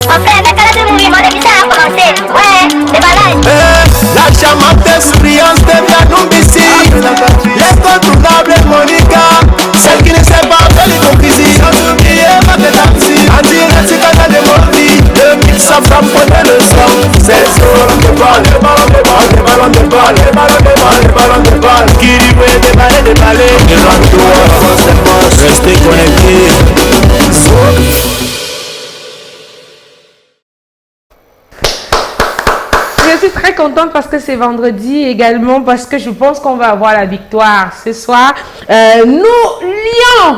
Enfin, mais quand le mouvement de ça a commencé, ouais, c'est malade. La charmante expérience devient nous ici. L'incontournable Monica, celle qui ne sait pas faire l'hypocrisie. Sans oublier ma pétancie, en direct sur Canal de Mondi. Le mix ça frappe le son. C'est sur le ballon, les ballons de balle, les ballons de balle, les ballons de balle, les ballons de balle. Qui dit ouais, déballer, déballer. Restez connectés. Je suis très contente parce que c'est vendredi également, parce que je pense qu'on va avoir la victoire ce soir. Nos lions,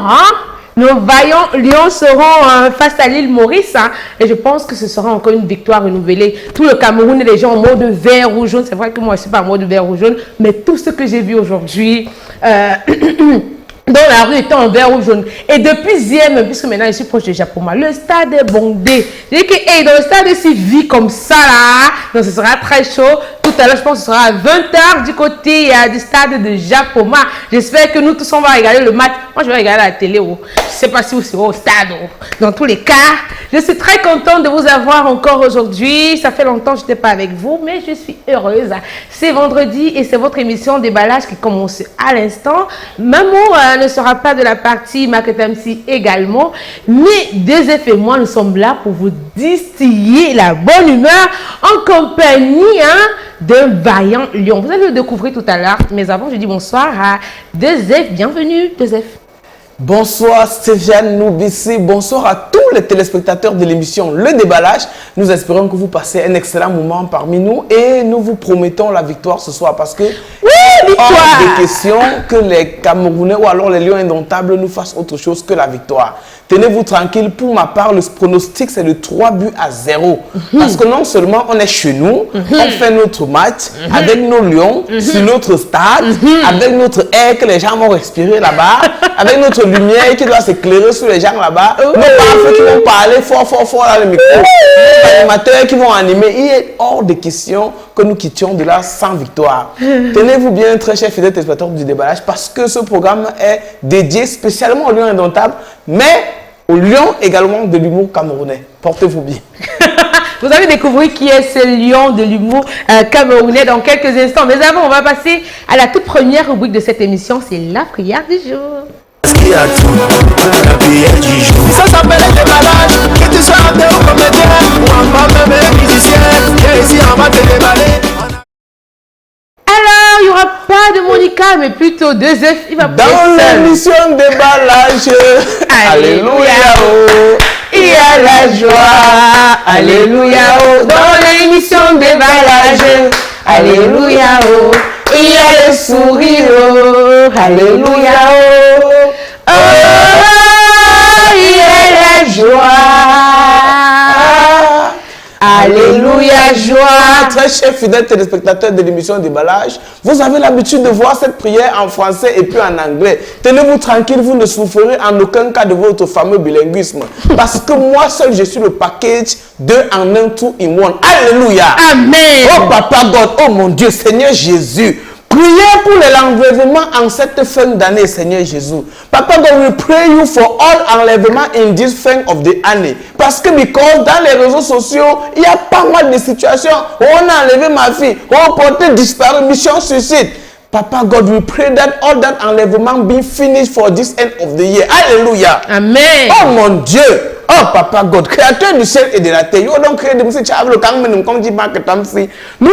nos vaillants lions seront face à l'île Maurice, et je pense que ce sera encore une victoire renouvelée. Tout le Cameroun est déjà en mode vert ou jaune. C'est vrai que moi je ne suis pas en mode vert ou jaune, mais tout ce que j'ai vu aujourd'hui dans la rue était en vert ou jaune. Et depuis hier, même, puisque maintenant je suis proche de Japoma, le stade est bondé. J'ai dit que hey, dans le stade, si vit comme ça là, donc ce sera très chaud. Tout à l'heure, je pense que ce sera à 20h du côté du stade de Japoma. J'espère que nous tous on va regarder le match. Moi je vais regarder à la télé. Je ne sais pas si vous serez au stade. Dans tous les cas, je suis très contente de vous avoir encore aujourd'hui. Ça fait longtemps que je n'étais pas avec vous, mais je suis heureuse. C'est vendredi et c'est votre émission déballage qui commence à l'instant. Mamour ne sera pas de la partie Maketamsi également, mais Dezef et moi nous sommes là pour vous distiller la bonne humeur en compagnie d'un vaillant lion. Vous allez le découvrir tout à l'heure, mais avant je dis bonsoir à Dezef. Bienvenue Dezef. Bonsoir Stéphane Noubissi, bonsoir à tous les téléspectateurs de l'émission Le Déballage. Nous espérons que vous passez un excellent moment parmi nous et nous vous promettons la victoire ce soir parce que victoire. Hors de question que les Camerounais ou alors les Lions indomptables nous fassent autre chose que la victoire. Tenez-vous tranquille, pour ma part, le pronostic c'est de 3-0. Parce que non seulement on est chez nous, on fait notre match avec nos lions, sur notre stade, avec notre air que les gens vont respirer là-bas, avec notre lumière qui doit s'éclairer sur les gens là-bas, nos parents qui vont parler fort dans le micro, nos animateurs qui vont animer. Il est hors de question que nous quittions de là sans victoire. Tenez-vous bien, très chers fidèles téléspectateurs du déballage, parce que ce programme est dédié spécialement aux lions indomptables, mais aux lions également de l'humour camerounais. Portez-vous bien. Vous allez découvrir qui est ce lion de l'humour camerounais dans quelques instants. Mais avant, on va passer à la toute première rubrique de cette émission, c'est la prière du jour. Ça s'appelle le déballage, que tu sois acteur ou comédien, ou encore même musicien, viens ici, on va te déballer. Alors, il n'y aura pas de Monica, mais plutôt Dezef. Il va dans l'émission Déballage. Alléluia, oh, il y a la joie. Alléluia, oh, dans l'émission Déballage. Alléluia, oh, il y a le sourire. Oh, alléluia, oh, oh, il y a la joie. Alléluia, joie. Très chers fidèles téléspectateurs de l'émission Déballage, vous avez l'habitude de voir cette prière en français et puis en anglais. Tenez-vous tranquille, vous ne souffrez en aucun cas de votre fameux bilinguisme. Parce que moi seul, je suis le package 2 en 1, 2 in 1. Alléluia. Amen. Oh Papa God, oh mon Dieu, Seigneur Jésus. Priez pour l'enlèvement en cette fin d'année, Seigneur Jésus. Papa God, we pray you for all enlèvement in this fin of the année. Parce que dans les réseaux sociaux, il y a pas mal de situations où on a enlevé ma fille, où on portait disparu, mission suicide. Papa God, we pray that all that enlèvement be finished for this end of the year. Alléluia. Amen. Oh mon Dieu. Oh Papa God, créateur du ciel et de la terre, nous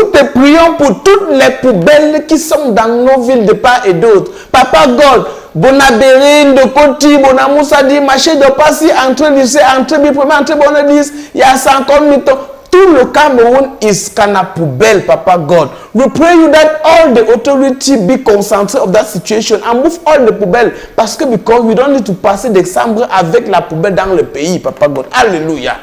te prions pour toutes les poubelles qui sont dans nos villes de part et d'autre. Papa God, Bonabérine, de Koti, Bonamoussadi, Maché de Passi, entre lycée, entre Biprema, entre Bonadis, il y a 50 minutes. Tout le Cameroun is kana poubelle, Papa God. We pray you that all the authority be concentrate of that situation and move all the poubelles. Parce que because we don't need to passer décembre avec la poubelle dans le pays, Papa God. Alléluia.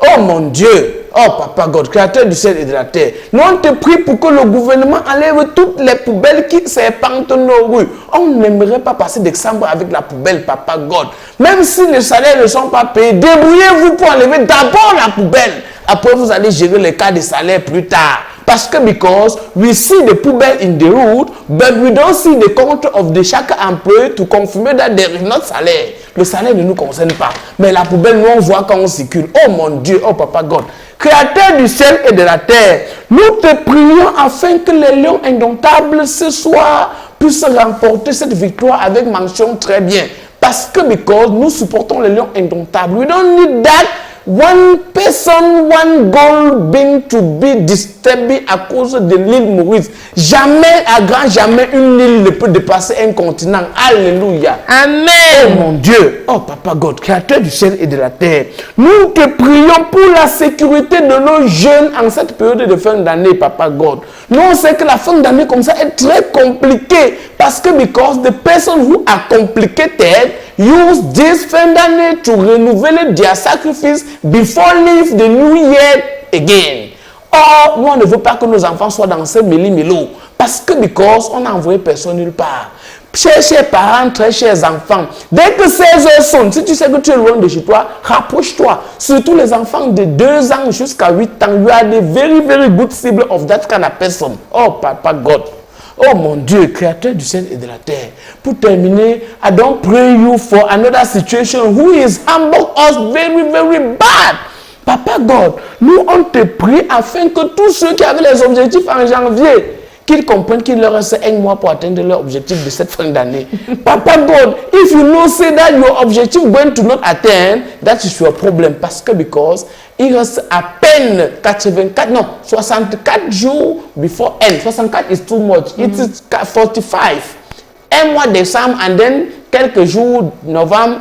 Oh mon Dieu. Oh Papa God, créateur du ciel et de la terre. Nous on te prie pour que le gouvernement enlève toutes les poubelles qui s'épantent nos rues. On n'aimerait pas passer décembre avec la poubelle, Papa God. Même si les salaires ne sont pas payés, débrouillez-vous pour enlever d'abord la poubelle. Après, vous allez gérer les cas de salaire plus tard. Parce que because we see the poubelle in the road, but we don't see the compte of the chaque employé to confirmer that there is not salaire. Le salaire ne nous concerne pas. Mais la poubelle, nous on voit quand on circule. Oh mon Dieu, oh Papa God. Créateur du ciel et de la terre, nous te prions afin que les lions indomptables ce soir puissent remporter cette victoire avec mention très bien. Parce que because nous supportons les lions indomptables. We don't need that one person, one goal being to be disturbed à cause de l'île Maurice. Jamais, à grand jamais, une île ne peut dépasser un continent. Alléluia. Amen. Oh mon Dieu. Oh Papa God, créateur du ciel et de la terre. Nous te prions pour la sécurité de nos jeunes en cette période de fin d'année, Papa God. Nous, on sait que la fin d'année comme ça est très compliquée. Parce que because the person who are complicated use this fin d'année to renouveler their sacrifice before leave the new year again. Or, nous, on ne veut pas que nos enfants soient dans ce méli-mélo. Parce que because on n'a envoyé personne nulle part. Chers parents, très chers enfants, dès que 16 heures sonnent, si tu sais que tu es loin de chez toi, rapproche-toi. Surtout les enfants de 2 ans jusqu'à 8 ans, you are the very, very good sibling of that kind of person. Oh, Papa God. Oh mon Dieu, créateur du ciel et de la terre. Pour terminer, I don't pray you for another situation who is humble us very, very bad. Papa God, nous on te prie afin que tous ceux qui avaient les objectifs en janvier, qu'ils comprennent qu'il leur reste 1 mois pour atteindre leur objectif de cette fin d'année. Papa God, if you know say that your objective going to not attain, that is your problem. Parce que because il reste à peine 64 jours before end. 64 is too much. It is 45. 1 mois décembre and then quelques jours novembre,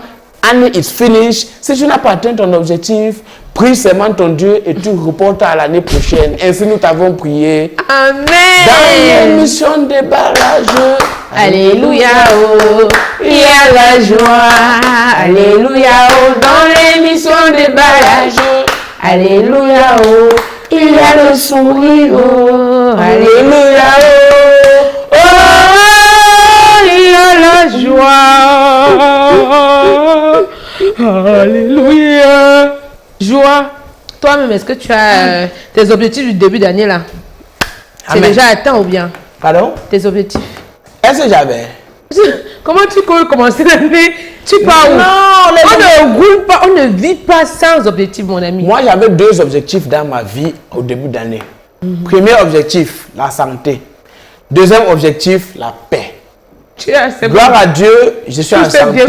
année is finished. Si tu n'as pas atteint ton objectif, prie seulement ton Dieu et tu reportes à l'année prochaine. Ainsi nous t'avons prié. Amen. Dans l'émission des barrages. Alléluia, oh, il y a la joie. Alléluia, oh, dans l'émission des barrages. Alléluia, oh, il y a le sourire. Oh, alléluia, oh, oh, il y a la joie. Alléluia. Joie. Toi-même, est-ce que tu as tes objectifs du début d'année là? C'est Amen. déjà atteint ou bien? Pardon? Tes objectifs. Est-ce que j'avais? Comment tu peux commencer l'année? Tu pars où? Non, On ne roule pas, on ne vit pas sans objectif, mon ami. Moi, j'avais 2 objectifs dans ma vie au début d'année. Premier objectif, la santé. Deuxième objectif, la paix. Gloire à Dieu, je suis en santé.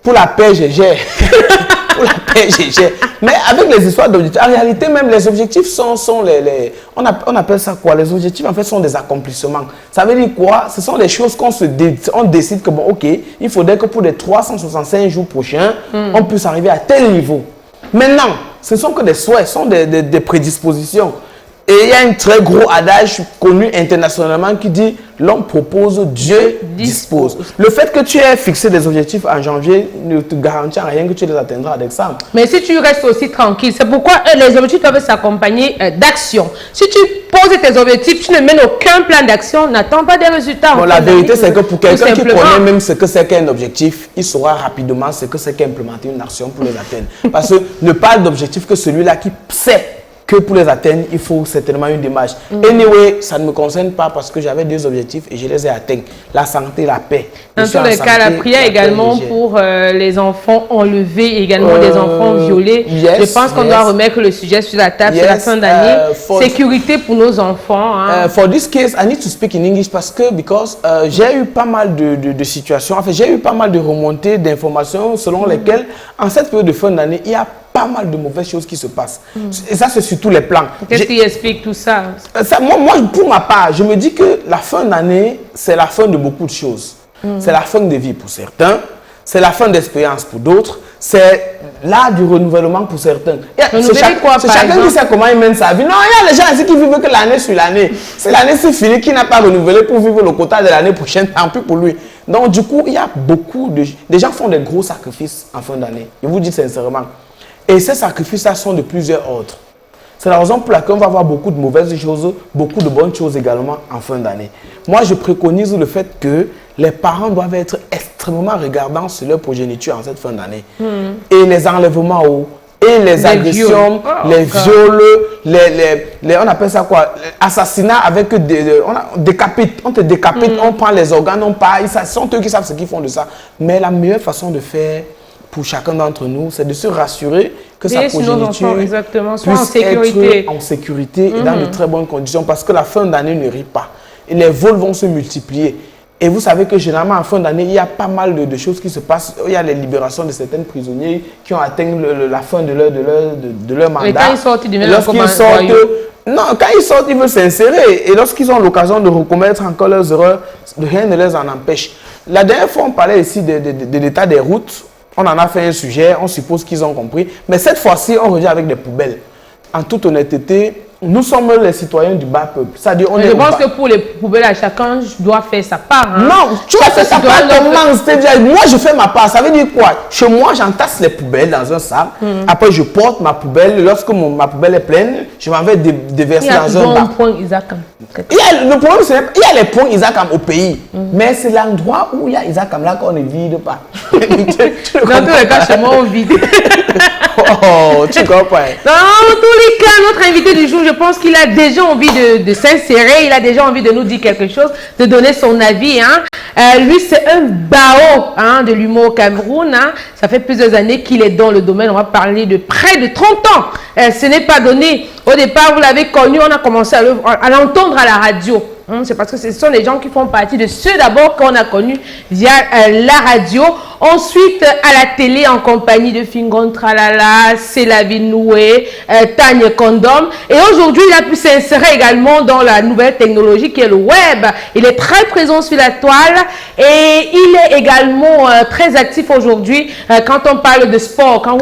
Pour la paix, je gère. Pour la paix, je gère. Mais avec les histoires d'objectifs, en réalité, même les objectifs sont on appelle ça quoi? Les objectifs, en fait, sont des accomplissements. Ça veut dire quoi? Ce sont des choses on décide que, bon, ok, il faudrait que pour les 365 jours prochains, on puisse arriver à tel niveau. Maintenant, ce ne sont que des souhaits, ce sont des prédispositions. Et il y a un très gros adage connu internationalement qui dit « L'homme propose, Dieu dispose ». Le fait que tu aies fixé des objectifs en janvier ne te garantit en rien que tu les atteindras en décembre. Mais si tu restes aussi tranquille, c'est pourquoi les objectifs doivent s'accompagner d'actions. Si tu poses tes objectifs, tu ne mènes aucun plan d'action, n'attends pas des résultats. Bon, la vérité, c'est que pour quelqu'un qui connaît même ce que c'est qu'un objectif, il saura rapidement ce que c'est qu'implémenter une action pour les atteindre. Parce que ne parle d'objectif que celui-là qui sait que pour les atteindre, il faut certainement une démarche. Anyway, ça ne me concerne pas parce que j'avais 2 objectifs et je les ai atteints. La santé, la paix. Dans tous les cas, la prière également pour les enfants enlevés, également des enfants violés. Yes, je pense qu'on doit remettre le sujet sur la table. C'est la fin d'année. Sécurité pour nos enfants. Hein. For this case, I need to speak in English parce que j'ai eu pas mal de situations. En fait, j'ai eu pas mal de remontées d'informations selon lesquelles, en cette période de fin d'année, il y a pas mal de mauvaises choses qui se passent. Et ça, c'est sur tous les plans. Qu'est-ce qui explique tout ça? Moi, pour ma part, je me dis que la fin d'année, c'est la fin de beaucoup de choses. C'est la fin de vie pour certains, c'est la fin d'expérience pour d'autres, c'est l'art du renouvellement pour certains. C'est chacun qui sait comment il mène sa vie. Non, il y a les gens ici qui vivent que l'année sur l'année. C'est l'année c'est fini, qui n'a pas renouvelé pour vivre le quota de l'année prochaine, tant pis pour lui. Donc, du coup, il y a beaucoup de... Des gens font des gros sacrifices en fin d'année. Je vous dis sincèrement. Et ces sacrifices-là sont de plusieurs ordres. C'est la raison pour laquelle on va avoir beaucoup de mauvaises choses, beaucoup de bonnes choses également en fin d'année. Moi, je préconise le fait que les parents doivent être extrêmement regardants sur leur progéniture en cette fin d'année. Et les enlèvements, et les agressions, les viols, on appelle ça quoi? Assassinat avec on te décapite, on prend les organes, on part. Ce sont eux qui savent ce qu'ils font de ça. Mais la meilleure façon de faire pour chacun d'entre nous, c'est de se rassurer que sa progéniture puisse être en sécurité et dans de très bonnes conditions, parce que la fin d'année ne rit pas. Et les vols vont se multiplier. Et vous savez que généralement, en fin d'année, il y a pas mal de choses qui se passent. Il y a les libérations de certains prisonniers qui ont atteint la fin de leur mandat. Et quand ils sortent, ils deviennent quand ils sortent, ils veulent s'insérer. Et lorsqu'ils ont l'occasion de recommettre encore leurs erreurs, rien ne les en empêche. La dernière fois, on parlait ici de l'état des routes. On en a fait un sujet, on suppose qu'ils ont compris. Mais cette fois-ci, on revient avec des poubelles. En toute honnêteté, nous sommes les citoyens du bas peuple. C'est-à-dire, je pense que pour les poubelles, chacun doit faire sa part. Hein. Non, tu vas faire sa part comment? Moi, je fais ma part. Ça veut dire quoi? Chez moi, j'entasse les poubelles dans un sac. Après, je porte ma poubelle. Lorsque ma poubelle est pleine, je m'en vais déverser dans un bac. Point Isaac. Le problème, c'est qu'il y a les points Isaac au pays. Mais c'est l'endroit où il y a Isaac là qu'on ne vide pas. Dans tous les cas, chez moi, on vide. Oh, tu comprends? Dans tous les cas, notre invité du jour, je pense qu'il a déjà envie de s'insérer, il a déjà envie de nous dire quelque chose, de donner son avis. Hein. Lui, c'est un bao de l'humour au Cameroun. Hein. Ça fait plusieurs années qu'il est dans le domaine. On va parler de près de 30 ans. Ce n'est pas donné. Au départ, vous l'avez connu, on a commencé à l'entendre à la radio. C'est parce que ce sont les gens qui font partie de ceux d'abord qu'on a connus via la radio. Ensuite, à la télé, en compagnie de Fingon Tralala, Selavi Noué, Tanya Kondom. Et aujourd'hui, il a pu s'insérer également dans la nouvelle technologie qui est le web. Il est très présent sur la toile et il est également très actif aujourd'hui quand on parle de sport. Quand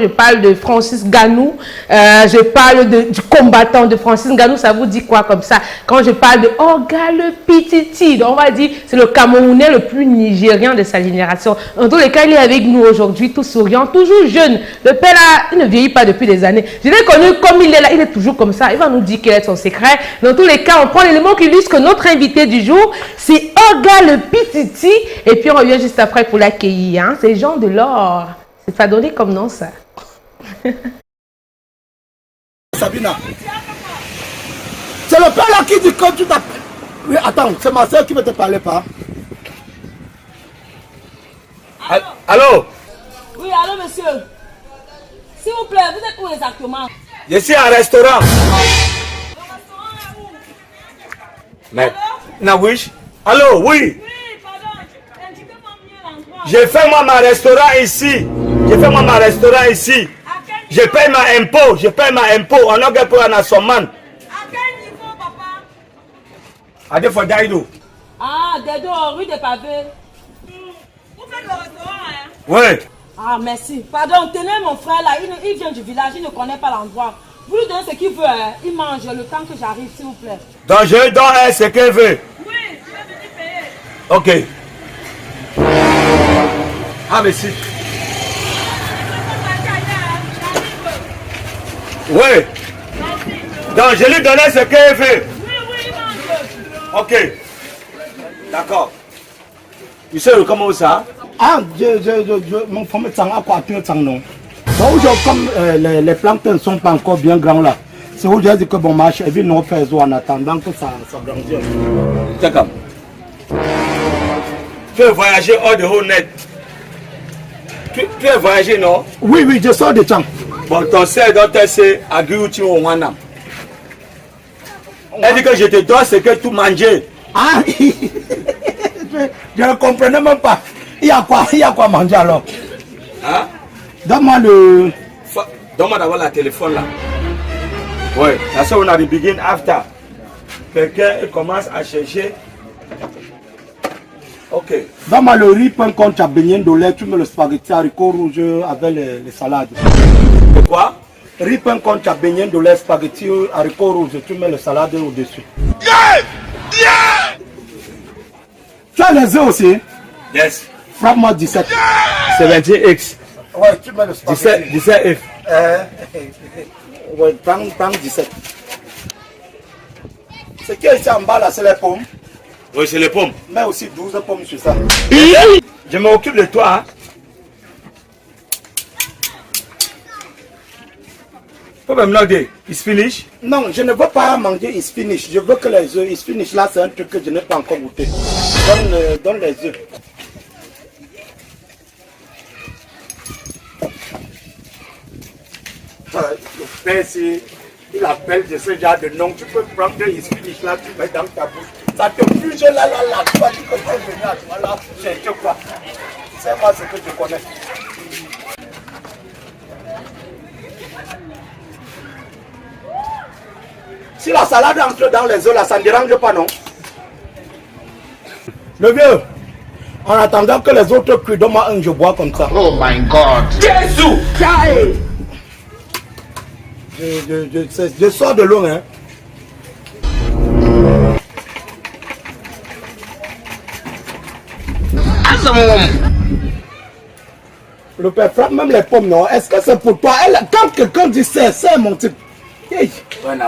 je parle de Francis Ngannou, je parle du combattant de Francis Ngannou, ça vous dit quoi comme ça? Quand je parle de Oga le Pititi, on va dire c'est le Camerounais le plus nigérian de sa génération. En tous les cas, il est avec nous aujourd'hui, tout souriant, toujours jeune. Le père là, il ne vieillit pas depuis des années. Je l'ai connu comme il est là, il est toujours comme ça. Il va nous dire quel est son secret. Dans tous les cas, on prend l'élément qui illustre que notre invité du jour, c'est Oga le Pititi. Et puis on revient juste après pour l'accueillir. Hein. C'est Jean de l'or. C'est pas donné comme nom ça. Sabina. C'est le père là qui dit que tu t'appelles. Oui, attends, c'est ma soeur qui ne te parlait pas. Allô? Oui, allô, monsieur. S'il vous plaît, vous êtes où exactement? Je suis en restaurant. Le restaurant est où? Mais, Nawish? Allô, oui? Oui, pardon. Indiquez-moi mieux l'endroit. Je fais moi ma restaurant ici. Je paye ma impôt. On a gagné pour un assommant. À quel niveau, papa? À deux fois d'Aïdou. Ah, Dedo, rue des Pavés. Vous faites le restaurant, hein? Oui. Ah, merci. Pardon, tenez mon frère là, il vient du village, il ne connaît pas l'endroit. Vous lui donnez ce qu'il veut, hein? Il mange le temps que j'arrive, s'il vous plaît. Donc je lui donne ce qu'il veut. Oui, je vais venir payer. Ok. Ah, merci. Oui. Merci. Donc je lui donne ce qu'il veut. Oui, il mange. Ok. D'accord. Tu sais comment ça? Ah, mon famille s'en a quoi, tu ne non. Donc, comme les plantes ne sont pas encore bien grands là, c'est où j'ai dit que bon marché, et puis nous faisons en attendant que ça grandisse. D'accord. Tu veux voyager hors de Honnête? Tu veux voyager, non? Oui, je sors de temps. Bon, ton sœur doit c'est à Guiouti ou Wanam. Elle dit que je te dois ce que tu manges. Ah, je ne comprenais même pas. Il y a quoi manger alors? Hein? Donne-moi le... Donne-moi d'abord la téléphone là. Oui, that's how on a begin after. Quelqu'un commence à chercher. Ok. Donne-moi le riz, pain qu'on t'a baigné de lait, tu mets le spaghetti haricot rouge avec les salades. Quoi? Riz, pain qu'on t'a baigné de lait, spaghetti haricot rouge, tu mets le salade au-dessus. Tu as les œufs aussi? Yes. Frappe-moi 17. 70X. Ouais, tu mets le spaghetti. 17F. Ouais, prends 17. Ce qui est ici en bas là, c'est les pommes. Oui, c'est les pommes. Mais aussi 12 pommes sur ça. Je m'occupe de toi. Hein? Problem not there. It's finished. Non, je ne veux pas manger is finish. Je veux que les œufs is finish. Là, c'est un truc que je n'ai pas encore goûté. Donne les œufs. Le père, il appelle de ce genre de nom. Tu peux prendre is finish là, tu mets dans ta bouche. Ça te fuge là. Tu vas dire que tu es venu à toi là. C'est quoi? C'est moi ce que je connais. Si la salade entre dans les œufs là, ça ne dérange pas, non? Le vieux, en attendant que les autres cuisent, donne-moi un, je bois comme ça. Oh my God. Jésus! Je sors de l'eau, hein. Le père frappe même les pommes, non? Est-ce que c'est pour toi? Quand quelqu'un dit c'est mon type. Hey. Voilà.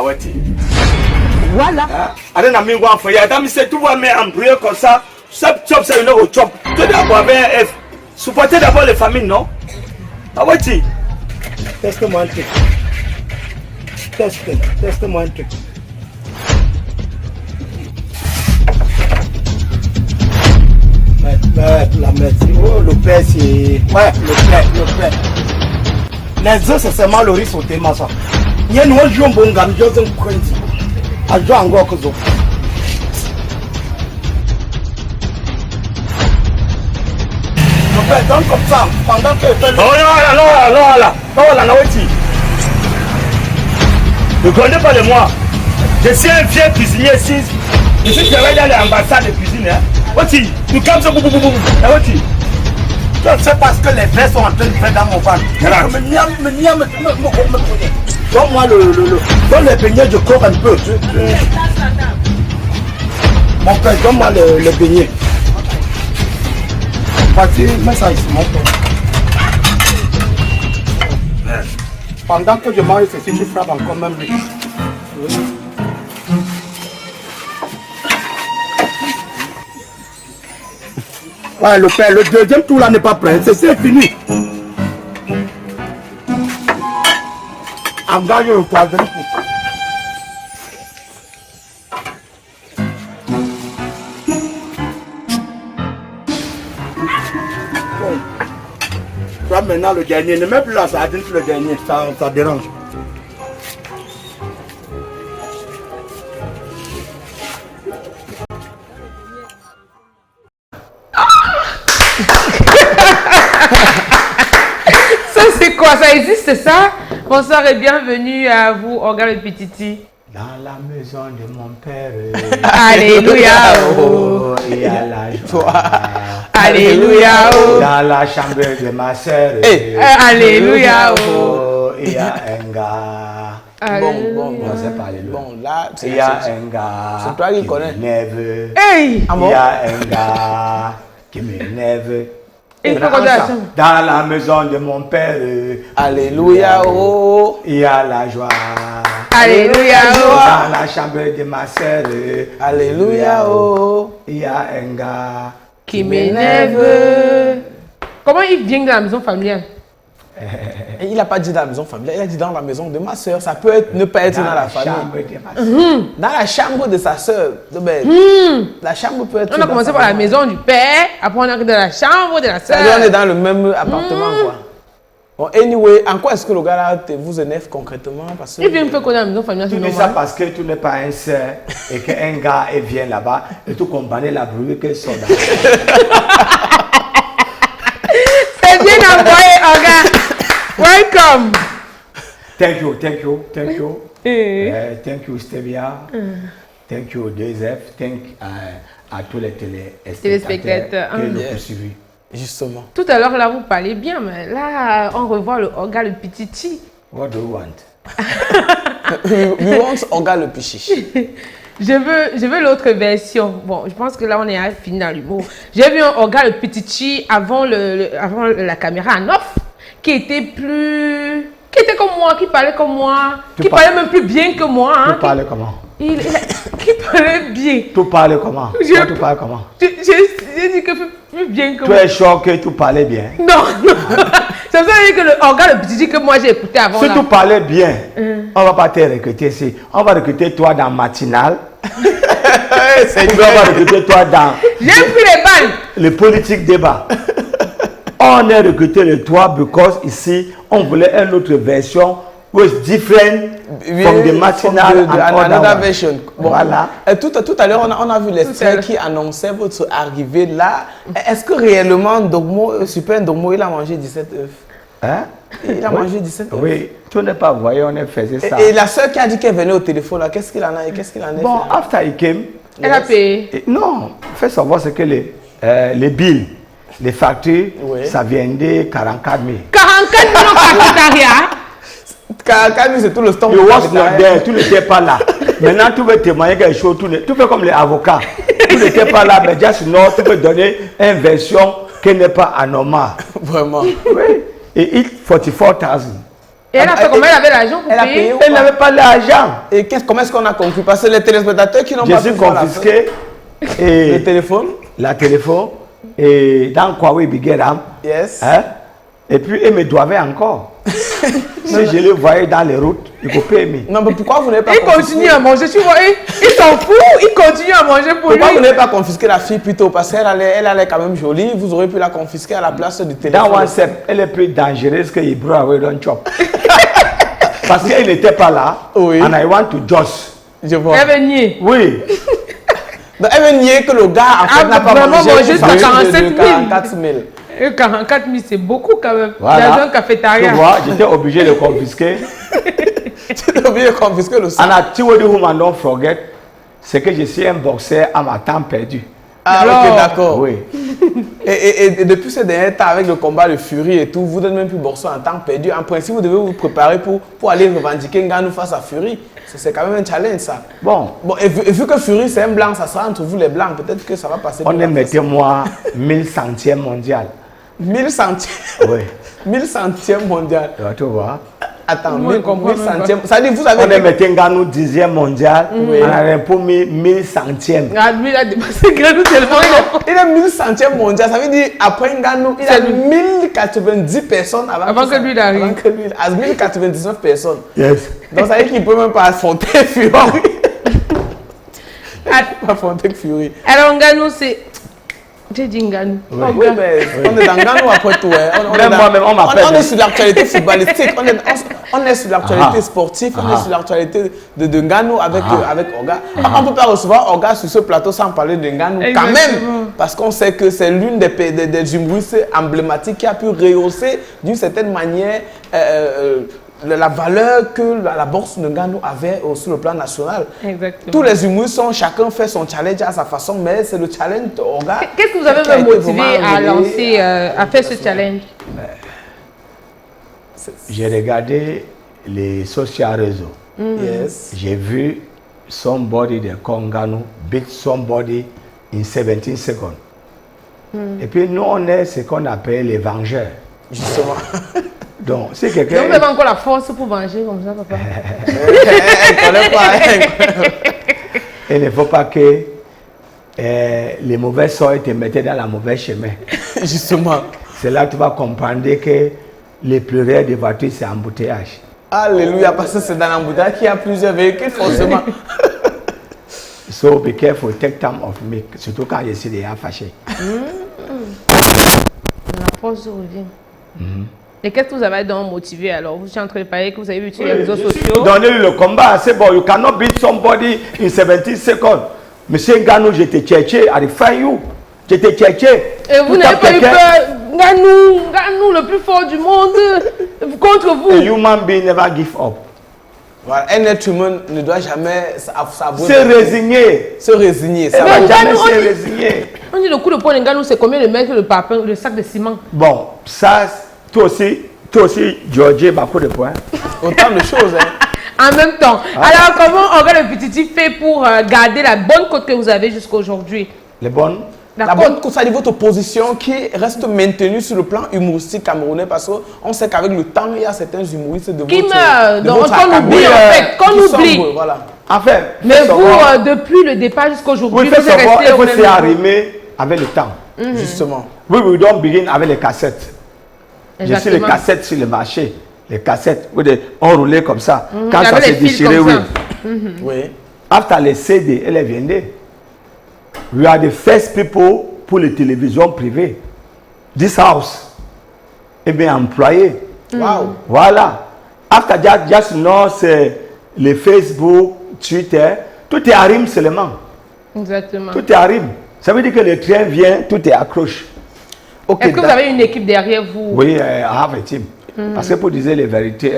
Allez, n'a mis one for you. Adam, c'est tout va mettre en brûlé comme ça. Chop, c'est une autre chop. Tu dois avoir un F. Supporter d'abord les familles, non? Ah ouais, tu. Teste-moi un truc. Teste-moi un truc. La médecine. Oh, le père, c'est. Ouais, le père. Les œufs, c'est seulement le riz sauté, ma soeur. Il y a une autre chose, bon, gamme, je suis un crazy. Je joue encore que ça. Le père, donne comme ça, pendant que je fais le. Oh là, ne connais pas de moi. Je suis un vieux cuisinier ici. Je suis travaillé dans l'ambassade de cuisine. Oti, tu calmes ça, boum. Oti. C'est parce que les vers sont en train de faire dans mon ventre. Donne-moi donne les beignets, je cours un peu. Mon père, donne-moi le beignet. Vas-y, mets ça ici, mon père. Pendant que je mange ceci, tu frappes encore même lui. Ouais, le père, le deuxième tour là n'est pas prêt, c'est fini. Engage le troisième tour. Toi maintenant le dernier, ne mets plus la sardine sur le dernier, ça dérange. Ça c'est quoi? Ça existe ça? Bonsoir et bienvenue à vous, Orga le Petiti. Dans la maison de mon père. Alléluia. Oh, il y a la joie. Alléluia. Dans la chambre de ma sœur. Alléluia. Oh, il y a un gars. Bon, c'est pas les bon, là, il y a un gars. C'est toi qui connais. M'énerve. Hey! Il y a un gars qui m'énerve. Il faut qu'on dise. Dans la maison de mon père. Alléluia. Oh. Il y a la joie. Alléluia. Dans la chambre de ma sœur. Alléluia. Oh. Il y a un gars Qui m'énerve. Comment il vient de la maison familiale? Et il n'a pas dit dans la maison familiale, il a dit dans la maison de ma soeur. Ça peut être, ne pas être dans la famille. Dans la chambre de sa soeur. La chambre peut être. On a commencé par la maison du père, après on a dans la chambre de la soeur. On est dans le même appartement, quoi. Bon, anyway, en quoi est-ce que le gars là vous énerve concrètement? Parce que il vient me faire connaître la maison familiale. Tu dis ça parce que tu n'es pas un sœur et qu'un gars vient là-bas et tu compares la brûlure qu'elle sort là. C'est bien envoyé, Orga. Welcome. Thank you. Thank you, Stevia. Thank you, 2F. Thank à tous les téléspectateurs qui nous ont suivis. Justement. Tout à l'heure, là, vous parlez bien, mais là, on revoit le Orga le Petiti. What do you want? We want Orga le Pichichi. Je veux l'autre version. Bon, je pense que là, on est fini dans l'humour. J'ai vu un Orga le Petiti avant la caméra en off, qui était comme moi, qui parlait comme moi, parlait même plus bien que moi. Hein, Tu parlais comment? Qui parlait bien. Tu parlais comment? Tu parlais comment? J'ai dit que plus bien que Tu moi. es choqué, tu parlais bien. Non. Ça veut dire que le organe le petit que moi j'ai écouté avant. Si là. tu parlais bien, on va pas te recruter ici. On va recruter toi dans matinale. On va recruter toi dans J'ai pris les balles. le politique débat. On est recruté le toi because ici, on voulait une autre version was different from the matinal and another other version. Bon, voilà. Tout à l'heure, on a vu l'extrait qui annonçait votre arrivée là. Est-ce que réellement, Super Ndogmo, il a mangé 17 œufs? Hein? Il a mangé 17 œufs. Oui, tout n'est pas voyant, on faisait ça. Et la soeur qui a dit qu'elle venait au téléphone, là, qu'est-ce qu'il en a fait? Bon, after he came, Elle a payé. non, fais savoir ce que les bills, les factures, ça vient de 44 000. 44 millions de cafétéria. Quand c'est tout le temps. You was not there, tu n'étais pas là. Maintenant, tu veux témoigner quelque chose, tu fais comme les avocats. Tu n'étais pas là, mais just know, tu peux donner une version qui n'est pas anormale. Vraiment. Oui. Et il 44 000. Et elle a fait comment? Elle avait l'argent pour payer? Elle n'avait pas l'argent. Et comment est-ce qu'on a conclu? Parce que les téléspectateurs qui n'ont pas Je pu suis voir la confisqué. fin. Et Le téléphone? la téléphone. Et dans Kwawe Bigueram. Yes. Hein? Et puis, il me doivait encore. Si je le voyais dans les routes, il faut payer. Non, mais pourquoi vous n'avez pas Il confisqué? continue à manger. Tu vois, il s'en fout. Il continue à manger pour lui. Pourquoi vous n'avez pas confisqué la fille plutôt? Parce qu'elle allait quand même jolie. Vous aurez pu la confisquer à la place du téléphone. Dans WhatsApp, elle est plus dangereuse que Ibro Awedon Chop. Parce qu'elle n'était pas là. Oui. And I want to just. Je vois. Elle veut nier. Oui. Donc, elle veut nier que le gars en fait, n'a pas vraiment mangé mangé une facture 47 000. de 44 000. Et 44 000, c'est beaucoup quand même. Voilà. Dans un cafétéria. Tu vois, j'étais obligé de confisquer. Tu as oublié de confisquer le sang. And I told you whom I don't forget, c'est que je suis un boxeur à ma temps perdu. Ah, Alors, ok, d'accord. Oui. Et depuis ces derniers temps, avec le combat de Fury et tout, vous n'êtes même plus boxeur en temps perdu. En principe, vous devez vous préparer pour aller revendiquer Ngannou face à Fury. C'est quand même un challenge, ça. Bon. Et vu que Fury, c'est un blanc, ça sera entre vous les blancs. Peut-être que ça va passer. On est, mettez-moi, 1000 centièmes mondial. 1000 centièmes. Oui. 1000 centièmes mondial. Tu vois. Attends, Moi, 1000 je comprends centièmes. Ça dit, vous avez. On est metté Ngannou 10e mondial. Oui. On a pour 1000 centièmes. Ah, lui, il a dépassé Ngannou tellement. Il a 1000 centièmes mondial. Ça veut dire, après Ngannou, il a 1090 personnes avant que lui arrive. Avant que lui, à 1099 personnes. Yes. Donc ça veut dire qu'il ne peut même pas affronter Fury. Il peut pas affronter Fury. Alors, Ngannou, c'est. J'ai dit Ngannou. Oui, mais on est dans Ngannou après tout. Hein. Même moi-même, on m'appelle. On est sur l'actualité footballistique, on est sur l'actualité sportive, on est sur l'actualité de Ngannou avec Orga. On ne peut pas recevoir Orga sur ce plateau sans parler de Ngannou quand même. Parce qu'on sait que c'est l'une des humoristes emblématiques qui a pu rehausser d'une certaine manière la valeur que la boxe de Ngannou avait sur le plan national. Exactement. Tous les humoristes, chacun fait son challenge à sa façon, mais c'est le challenge d'Orga. Qu'est-ce que vous avez motivé à lancer, à faire ce challenge? J'ai regardé les social réseaux. Yes. J'ai vu somebody de Ngannou beat somebody in 17 seconds. Et puis nous, on est ce qu'on appelle les vengeurs. Justement. Donc, si quelqu'un... Donc, vous avez encore la force pour venger comme ça, papa? Elle ne connaît pas. Il ne faut pas que les mauvais sorts te mettent dans la mauvaise chemin. Justement. C'est là que tu vas comprendre que les pluriels des voitures, c'est embouteillage. Alléluia, parce que c'est dans l'embouteillage qu'il y a plusieurs véhicules, forcément. So be careful, take time of me, surtout quand je suis déjà fâché. La force revient. Et qu'est-ce que vous avez donc motivé alors? Vous êtes en train de parler que vous avez vu sur les réseaux sociaux. Donnez le combat, c'est bon, you cannot beat somebody in 17 seconds. Monsieur Ngannou, je t'ai cherché, I find you. Je t'ai cherché. Et vous n'avez pas eu peur? Ngannou, le plus fort du monde, contre vous. A human being never give up. Voilà, un être humain ne doit jamais s'avouer. Se résigner. Se résigner. Ça va va jamais se résigner. On dit le coup de poing de Ngannou, c'est combien de mètres le papin, le sac de ciment? Bon, ça, toi aussi, Georgie, ma coup de poing. Autant de choses, hein. En même temps. Alors, comment Orga le Petit fait pour garder la bonne côte que vous avez jusqu'à aujourd'hui? Les bonnes? La bonne côte, ça dit votre position qui reste maintenue sur le plan humoristique camerounais parce qu'on sait qu'avec le temps, il y a certains humoristes de qui votre... meurent, de votre qu'on oublie en fait, qu'on oublie. Voilà. Enfin, mais vous, depuis le départ jusqu'à aujourd'hui, vous êtes resté... Il faut s'y même arrimer avec le temps. Justement. We don't begin avec les cassettes. J'ai su les cassettes sur le marché. Les cassettes, on roulait comme ça. Quand ça s'est déchiré, oui. Oui. After les CD et les VND, we are the first people pour les télévisions privées. This house est bien employé. Wow. Voilà. After that, just now, c'est les Facebook, Twitter, tout est à rime seulement. Exactement. Tout est à rime. Ça veut dire que le train vient, tout est accroche. Est-ce que vous avez une équipe derrière vous? Oui, I have a team. Parce que pour dire les vérités,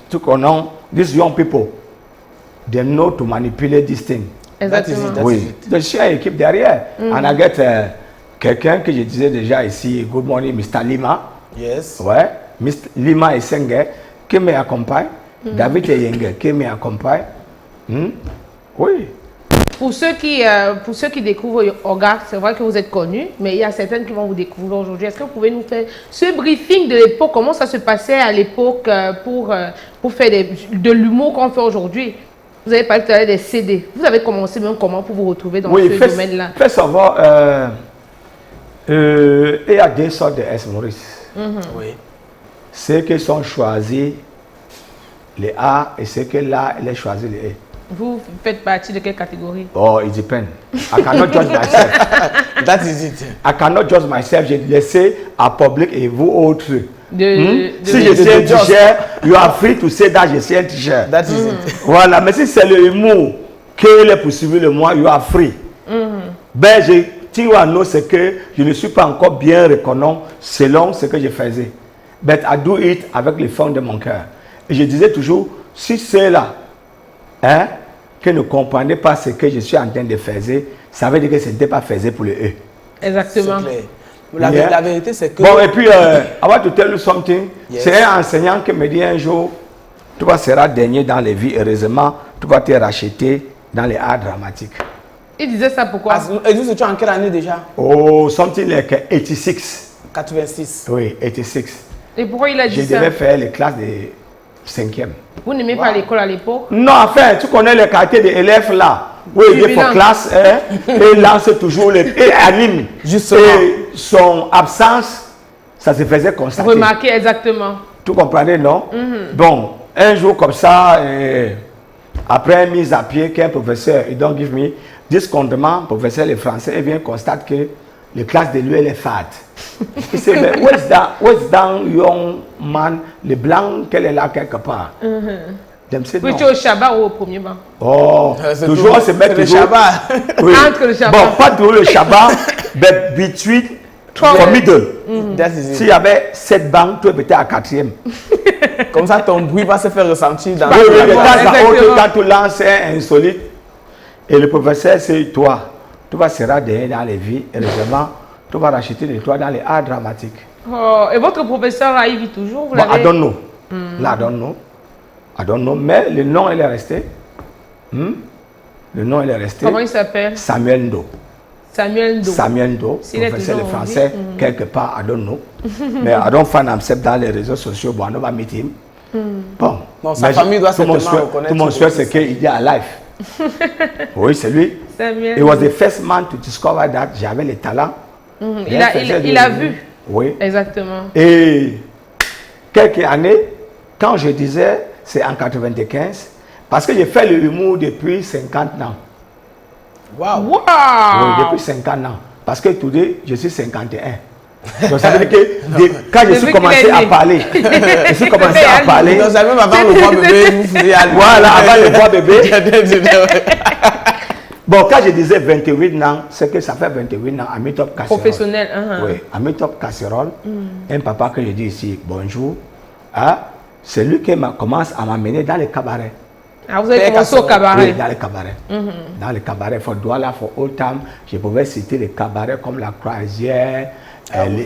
tout qu'on a, these young people, they know to manipulate this thing. Exactement. Oui. Donc, je suis une équipe derrière. And I get quelqu'un que je disais déjà ici, good morning, Mr. Lima. Yes. Ouais. Mr. Lima et Sengue, qui m'accompagne. David et Yenge, qui m'accompagne. Oui. Pour ceux qui découvrent Oga, c'est vrai que vous êtes connus, mais il y a certaines qui vont vous découvrir aujourd'hui. Est-ce que vous pouvez nous faire ce briefing de l'époque, comment ça se passait à l'époque pour faire de l'humour qu'on fait aujourd'hui? Vous avez parlé tout à l'heure des CD. Vous avez commencé même comment pour vous retrouver dans ce domaine-là? First of all, il y a deux sortes de S-Maurice. Oui. Ceux qui sont choisis les A et ceux qui là, ils ont choisi les E. Vous faites partie de quelle catégorie? Oh, it depends. I cannot judge myself. That is it. I cannot judge myself. J'ai laissé à public et vous autres. Si je suis un t-shirt, you are free to say that je suis un t-shirt. That is it. Voilà, mais si c'est le humour que les poursuivre le moi, you are free. Ben, tu vas know c'est que je ne suis pas encore bien reconnu selon ce que je faisais. But I do it avec les fonds de mon cœur. Et je disais toujours, si c'est là, hein, que ne comprenez pas ce que je suis en train de faire, ça veut dire que ce n'était pas fait pour le E. Exactement. La vérité, c'est que... Bon, et puis, I want to tell you something. Yes. C'est un enseignant qui me dit un jour, tu seras dernier dans les vies, heureusement, tu vas te racheter dans les arts dramatiques. Il disait ça pourquoi? Et vous étiez en quelle année déjà? Oh, something like 86. 86. Oui, 86. Et pourquoi il a dit Je ça? devais faire les classes de 5e. Vous n'aimez pas l'école à l'époque? Non, enfin, tu connais les quartiers des élèves là. Oui, il est pour classe, et lance toujours les... Et anime. Justement. Et son absence, ça se faisait constater. Remarquez exactement. Tu comprenais, non? Bon, un jour comme ça, après une mise à pied, qu'un professeur, il don't give me, this condiment, professeur le français, il vient constate que les classes de lui, elle est fade. Il dit, mais what's that young man, le blanc, qu'elle est là quelque part? Vous étiez au Shabbat ou au premier banc? Oh, toujours se mettre le Shabbat. Oui. Entre le Shabbat. Bon, pas toujours le Shabbat, mais between for middle. S'il y avait 7 bancs, tu étais à 4e. Comme ça, ton bruit va se faire ressentir dans quand tu lances un insolite, et le professeur, c'est toi. Tu vas seras derrière dans les vies, heureusement, tu vas racheter les toits dans les arts dramatiques. Oh, et votre professeur, là, il vit toujours? Vous Bon, I don't know. Là, I don't know. Mais le nom, il est resté. Le nom, il est resté. Comment il s'appelle? Samuel Ndo. Samuel Ndo. Samuel Ndo, professeur de français, quelque part, I don't know. Mais I don't find himself dans les réseaux sociaux, bon, on va meet him. Bon. Non, sa famille doit certainement reconnaître. Tout mon souhait, c'est qu'il est alive. Oui, c'est lui. Samuel. He was the first man to discover that j'avais le talent. Il a vu. Oui. Exactement. Et quelques années, quand je disais, c'est en 95, parce que j'ai fait le humour depuis 50 ans. Wow. Wow. Oui, depuis 50 ans. Parce que today, je suis 51. Donc ça veut dire que quand je suis commencé à parler, Donc ça même avant le roi bébé, vous faisiez voilà, avant le roi bébé. Bon, quand je disais 28 ans, c'est que ça fait 28 ans à Meet-up Casserole. Professionnel. Oui, à Meet-up Casserole, un papa que je dis ici, bonjour, c'est lui qui commence à m'amener dans les cabarets. Ah, vous avez commencé au cabaret? Oui, dans les cabarets. Dans les cabarets, for Douala, for Old Town, je pouvais citer les cabarets comme la Croisière,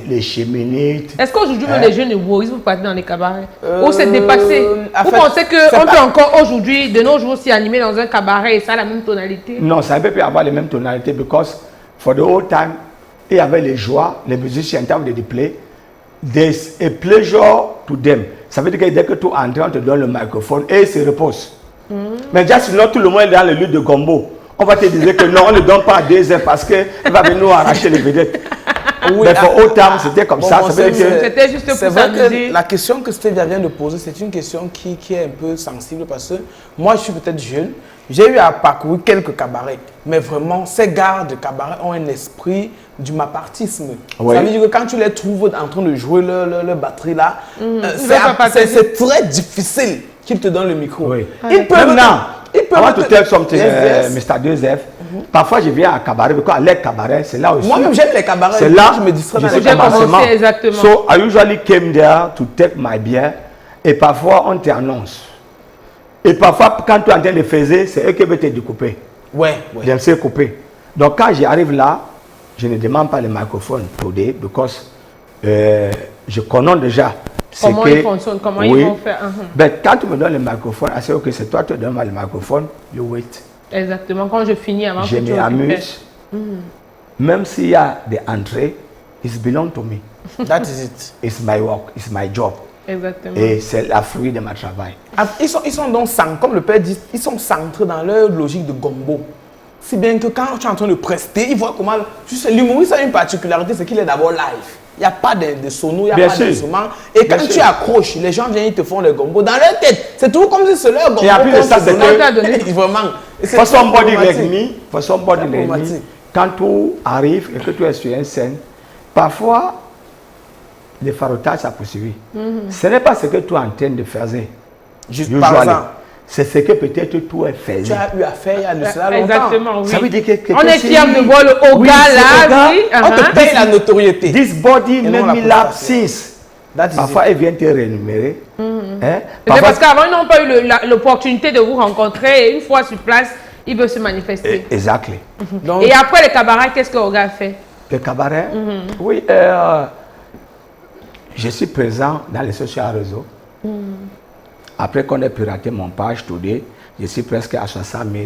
les Cheminites. Est-ce qu'aujourd'hui, les jeunes humoristes, vous partez dans les cabarets? Ou c'est dépassé? Vous pensez qu'on peut encore aujourd'hui, de nos jours, s'y animer dans un cabaret et ça a la même tonalité? Non, ça ne peut pas avoir les mêmes tonalités, because for the old time, il y avait les joies, les musiciens, en termes de play, there's a pleasure to them. Ça veut dire que dès que tu entres, on te donne le microphone et il se repose. Mais déjà, sinon, tout le monde est dans le lieu de gombo. On va te dire que non, on ne le donne pas à 2 heures parce qu'il va venir nous arracher les vedettes. Oui, Mais pour autant, c'était comme ça. Ça veut dire que C'était juste c'est pour vrai s'amuser. que la question que Stevia vient de poser, c'est une question qui est un peu sensible parce que moi, je suis peut-être jeune. J'ai eu à parcourir quelques cabarets, mais vraiment, ces gars de cabaret ont un esprit du mapartisme. Oui. Ça veut dire que quand tu les trouves en train de jouer leur batterie là, veulent pas c'est très difficile qu'ils te donnent le micro. Oui. Ils peuvent Maintenant, ils peuvent I want to te- tell something, Yes, yes. Mr. 2F. Parfois, je viens à cabaret, parce qu'à les cabarets, c'est là aussi. Moi-même, j'aime les cabarets. C'est là je me distrais dans suis les J'ai cabarets. commencé, commencement. exactement. So I usually came there to take my beer. Et parfois, on t'annonce. Et parfois, quand tu es en train de faire, c'est eux qui veulent te découper. Ouais, ouais. J'aime ça couper. Donc, quand j'arrive là, je ne demande pas le microphone today because je connais déjà ce Comment que- ils fonctionnent, comment ils vont faire. Mais quand tu me donnes le microphone, I say, ok, c'est toi qui donnes le microphone, you wait. Exactement, quand je finis avant Je que tu m'amuse. Même s'il y a des entrées, it belongs to me. That is it. It's my work, it's my job. Exactement. Et c'est la fruit de mon travail. Ah, ils sont donc comme le père dit, ils sont centrés dans leur logique de gombo. Si bien que quand tu es en train de prester, ils voient comment. L'humoriste a une particularité, c'est qu'il est d'abord live. Il n'y a pas de sono, il n'y a Bien pas sûr. d'instrument. Et quand Bien tu sûr. accroches, les gens viennent, ils te font le gombo. Dans leur tête, c'est tout comme si c'est leur gombo. Et en plus de qu'on ça, te c'est donnait. que- Vraiment. Et c'est For somebody like problématique. me, for somebody C'est like me, problématique. quand tu arrives et que tu es sur une scène, parfois, le farotage a poursuivi. Ce n'est pas ce que tu es en train de faire. Juste usually. par exemple, C'est ce que peut-être tu as fait. tu as eu à faire il y a de cela longtemps. Exactement, oui. Ça veut dire que On est fiers de voir le haut Oui, gars c'est là, Oga. oui. On te paye la notoriété. This body Et non made la me laugh prestation. since. That is Parfois, elle vient te rémunérer. Hein? C'est Parfois, parce qu'avant, ils n'ont pas eu l'opportunité de vous rencontrer et une fois sur place, ils veulent se manifester. Exactly. Donc, Et après les cabarets, qu'est-ce que Oga fait? Le cabaret, oui, je suis présent dans les social réseaux. Après qu'on ait piraté mon page today, je suis presque à 60 000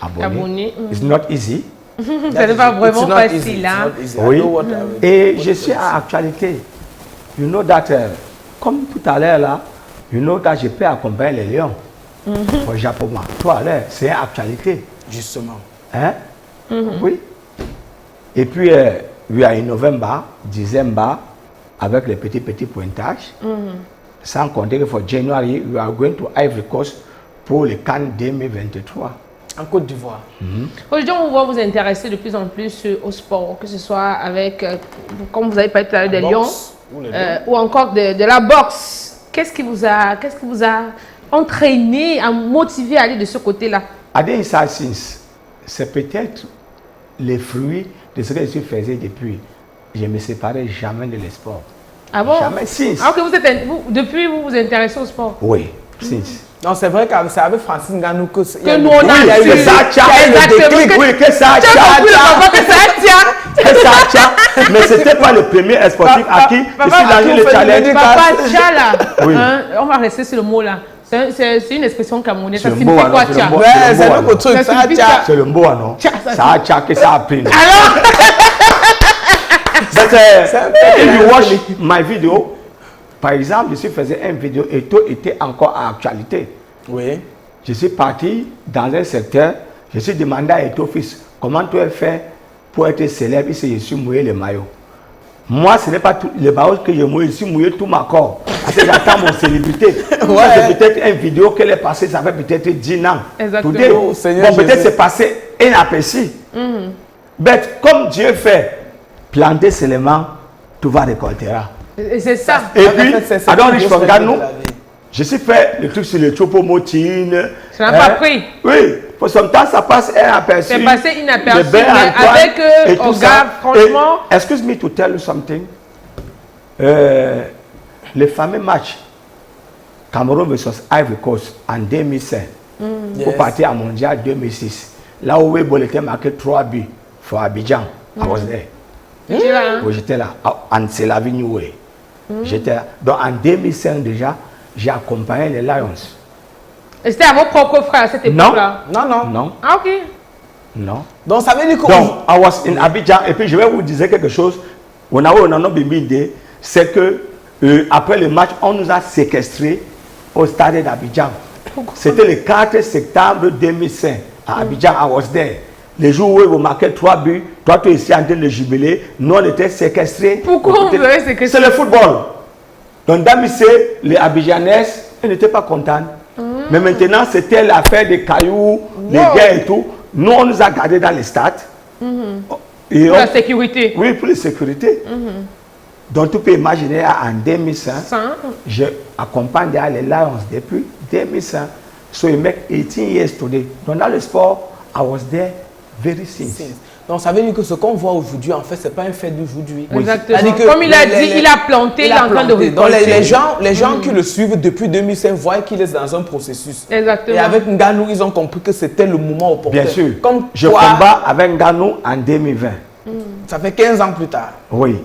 abonnés. Abonnés, It's not easy. Ce n'est pas it's vraiment not facile. easy, Hein? it's not easy. I Oui. know what I- Et je suis à actualité. You know that, comme tout à l'heure là, you know that je peux accompagner les lions au Japon. Toi, là, c'est actualité. Justement. Hein? Oui. Et puis, we are in November, December, avec les petits pointages. Sans compter que pour January, we are going to Ivory Coast pour le Cannes 2023. En Côte d'Ivoire. Aujourd'hui, on va vous intéresser de plus en plus au sport, que ce soit avec, comme vous avez parlé tout à l'heure, des lions, Boxe ou les lions. ou encore de la boxe. Qu'est-ce qui vous a entraîné, à motivé à aller de ce côté-là? Ade Since, c'est peut-être les fruits de ce que je faisais depuis. Je ne me séparais jamais de le sport. Ah bon? Jamais. Since. Alors que depuis, vous vous intéressez au sport. Oui, since. Non, c'est vrai que c'est avec Francine Ganou que nous, on a Oui, eu- c'est ça, tcha. Exactement, que- Oui, que ça, Tu as tcha, compris le tcha. papa que ça tient? Que ça, tcha. Mais c'était pas le premier sportif à qui je Papa, suis à qui lancé on le fait challenge. le Papa tcha là. Oui. Hein, on va rester sur le mot là. C'est une expression camerounaise. Ça C'est le signifie mot, quoi alors, c'est le tcha? mot. Ouais, c'est un autre truc, Ça ça, signifie tiens. ça. C'est le mot, non? Tcha, ça, Ça a tcha que ça a pris. Alors, But if you watch my video, par exemple, je faisais une vidéo et tout était encore à actualité. Oui. Je suis parti dans un secteur, je suis demandé à ton fils, comment tu as fait pour être célèbre ici, je suis mouillé le maillot. Moi, ce n'est pas tout le maillot que je mouille, je suis mouillé tout ma corps. Parce que j'attends mon célébrité. Ça, c'est peut-être une vidéo qu'elle est passée, ça fait peut-être 10 ans. Exactement. Today, Oh, Seigneur bon, peut-être Jésus. c'est passé inaperçu. Mais comme Dieu fait, planter seulement, tu vas récolter. et c'est ça. Et En puis, fait, c'est Adon une Rich grosse Fangano, règle de la vie. je suis fait le truc sur le chopo-motine. Ça n'a pas pris. Oui, pour son temps, ça passe inaperçu. C'est passé inaperçu, Le Ben mais Antoine avec, et tout Oga, ça. franchement- Et, excuse me to tell you something. Le fameux match Cameroun versus Ivory Coast en 2005 pour Yes. partir à Mondial 2006. Là où Webo était marqué 3 buts pour Abidjan. I was there. Tu vois, hein? Oui, j'étais là, en Selavi New Way. J'étais là. Donc en 2005 déjà, j'ai accompagné les Lions. Et c'était à vos propres frères à cette époque-là? Non, non. Non, Ah, ok. non. Donc ça veut dire que. Donc, I was in Abidjan. Et puis je vais vous dire quelque chose. On a bimbi, c'est que après le match, on nous a séquestrés au stade d'Abidjan. C'était le 4 septembre 2005 à Abidjan. I was there. Les jours où vous marquez 3 buts, toi tu es ici en train de jubiler, nous on était séquestrés. Pourquoi on veut séquestrer? C'est le football. Donc Damissé, les Abidjanais, ils n'étaient pas contents. Mais maintenant c'était l'affaire des cailloux, des guerres et tout. Nous on nous a gardés dans les stades. Et Pour la sécurité. Oui, pour la sécurité. Donc tu peux imaginer en 2005, je accompagne les Lions depuis 2005. So you make 18 years today. Donc dans le sport, I was there very since. Donc ça veut dire que ce qu'on voit aujourd'hui, en fait, c'est pas un fait d'aujourd'hui. Exactement. Comme il a dit, il a planté, il est en train de récolter. Donc les gens qui le suivent depuis 2005 voient qu'il est dans un processus. Exactement. Et avec Nganou, ils ont compris que c'était le moment opportun. Bien sûr. Comme je combats avec Nganou en 2020. Ça fait 15 ans plus tard. Oui.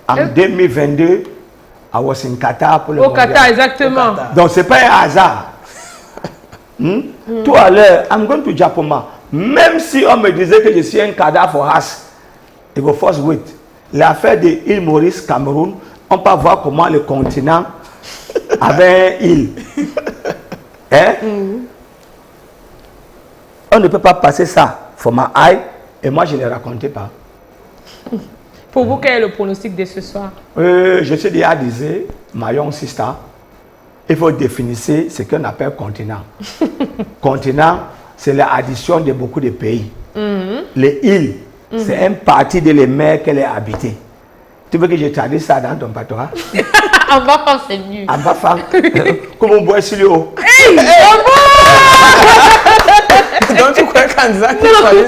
En 2022, I was in Qatar pour le Au mondial. Qatar, exactement. Au Qatar. Donc c'est pas un hasard. Tout à l'heure, I'm going to Japoma. Même si on me disait que je suis un cadavre for us, il faut first wait. L'affaire de l'île Maurice, Cameroun, on peut voir comment le continent avait une île. Hein? On ne peut pas passer ça for my eye, et moi je ne racontais pas. Pour vous, quel est le pronostic de ce soir? Je suis déjà disais, ma young sister, il faut définir ce qu'on appelle continent. Continent, c'est l'addition de beaucoup de pays. Les îles, c'est une partie de les mers qu'elle est habitée. Tu veux que je traduise ça dans ton patois? En bas, c'est mieux. En bas, comme on boit sur le haut. Donc tu crois qu'en disant qu'il fallait...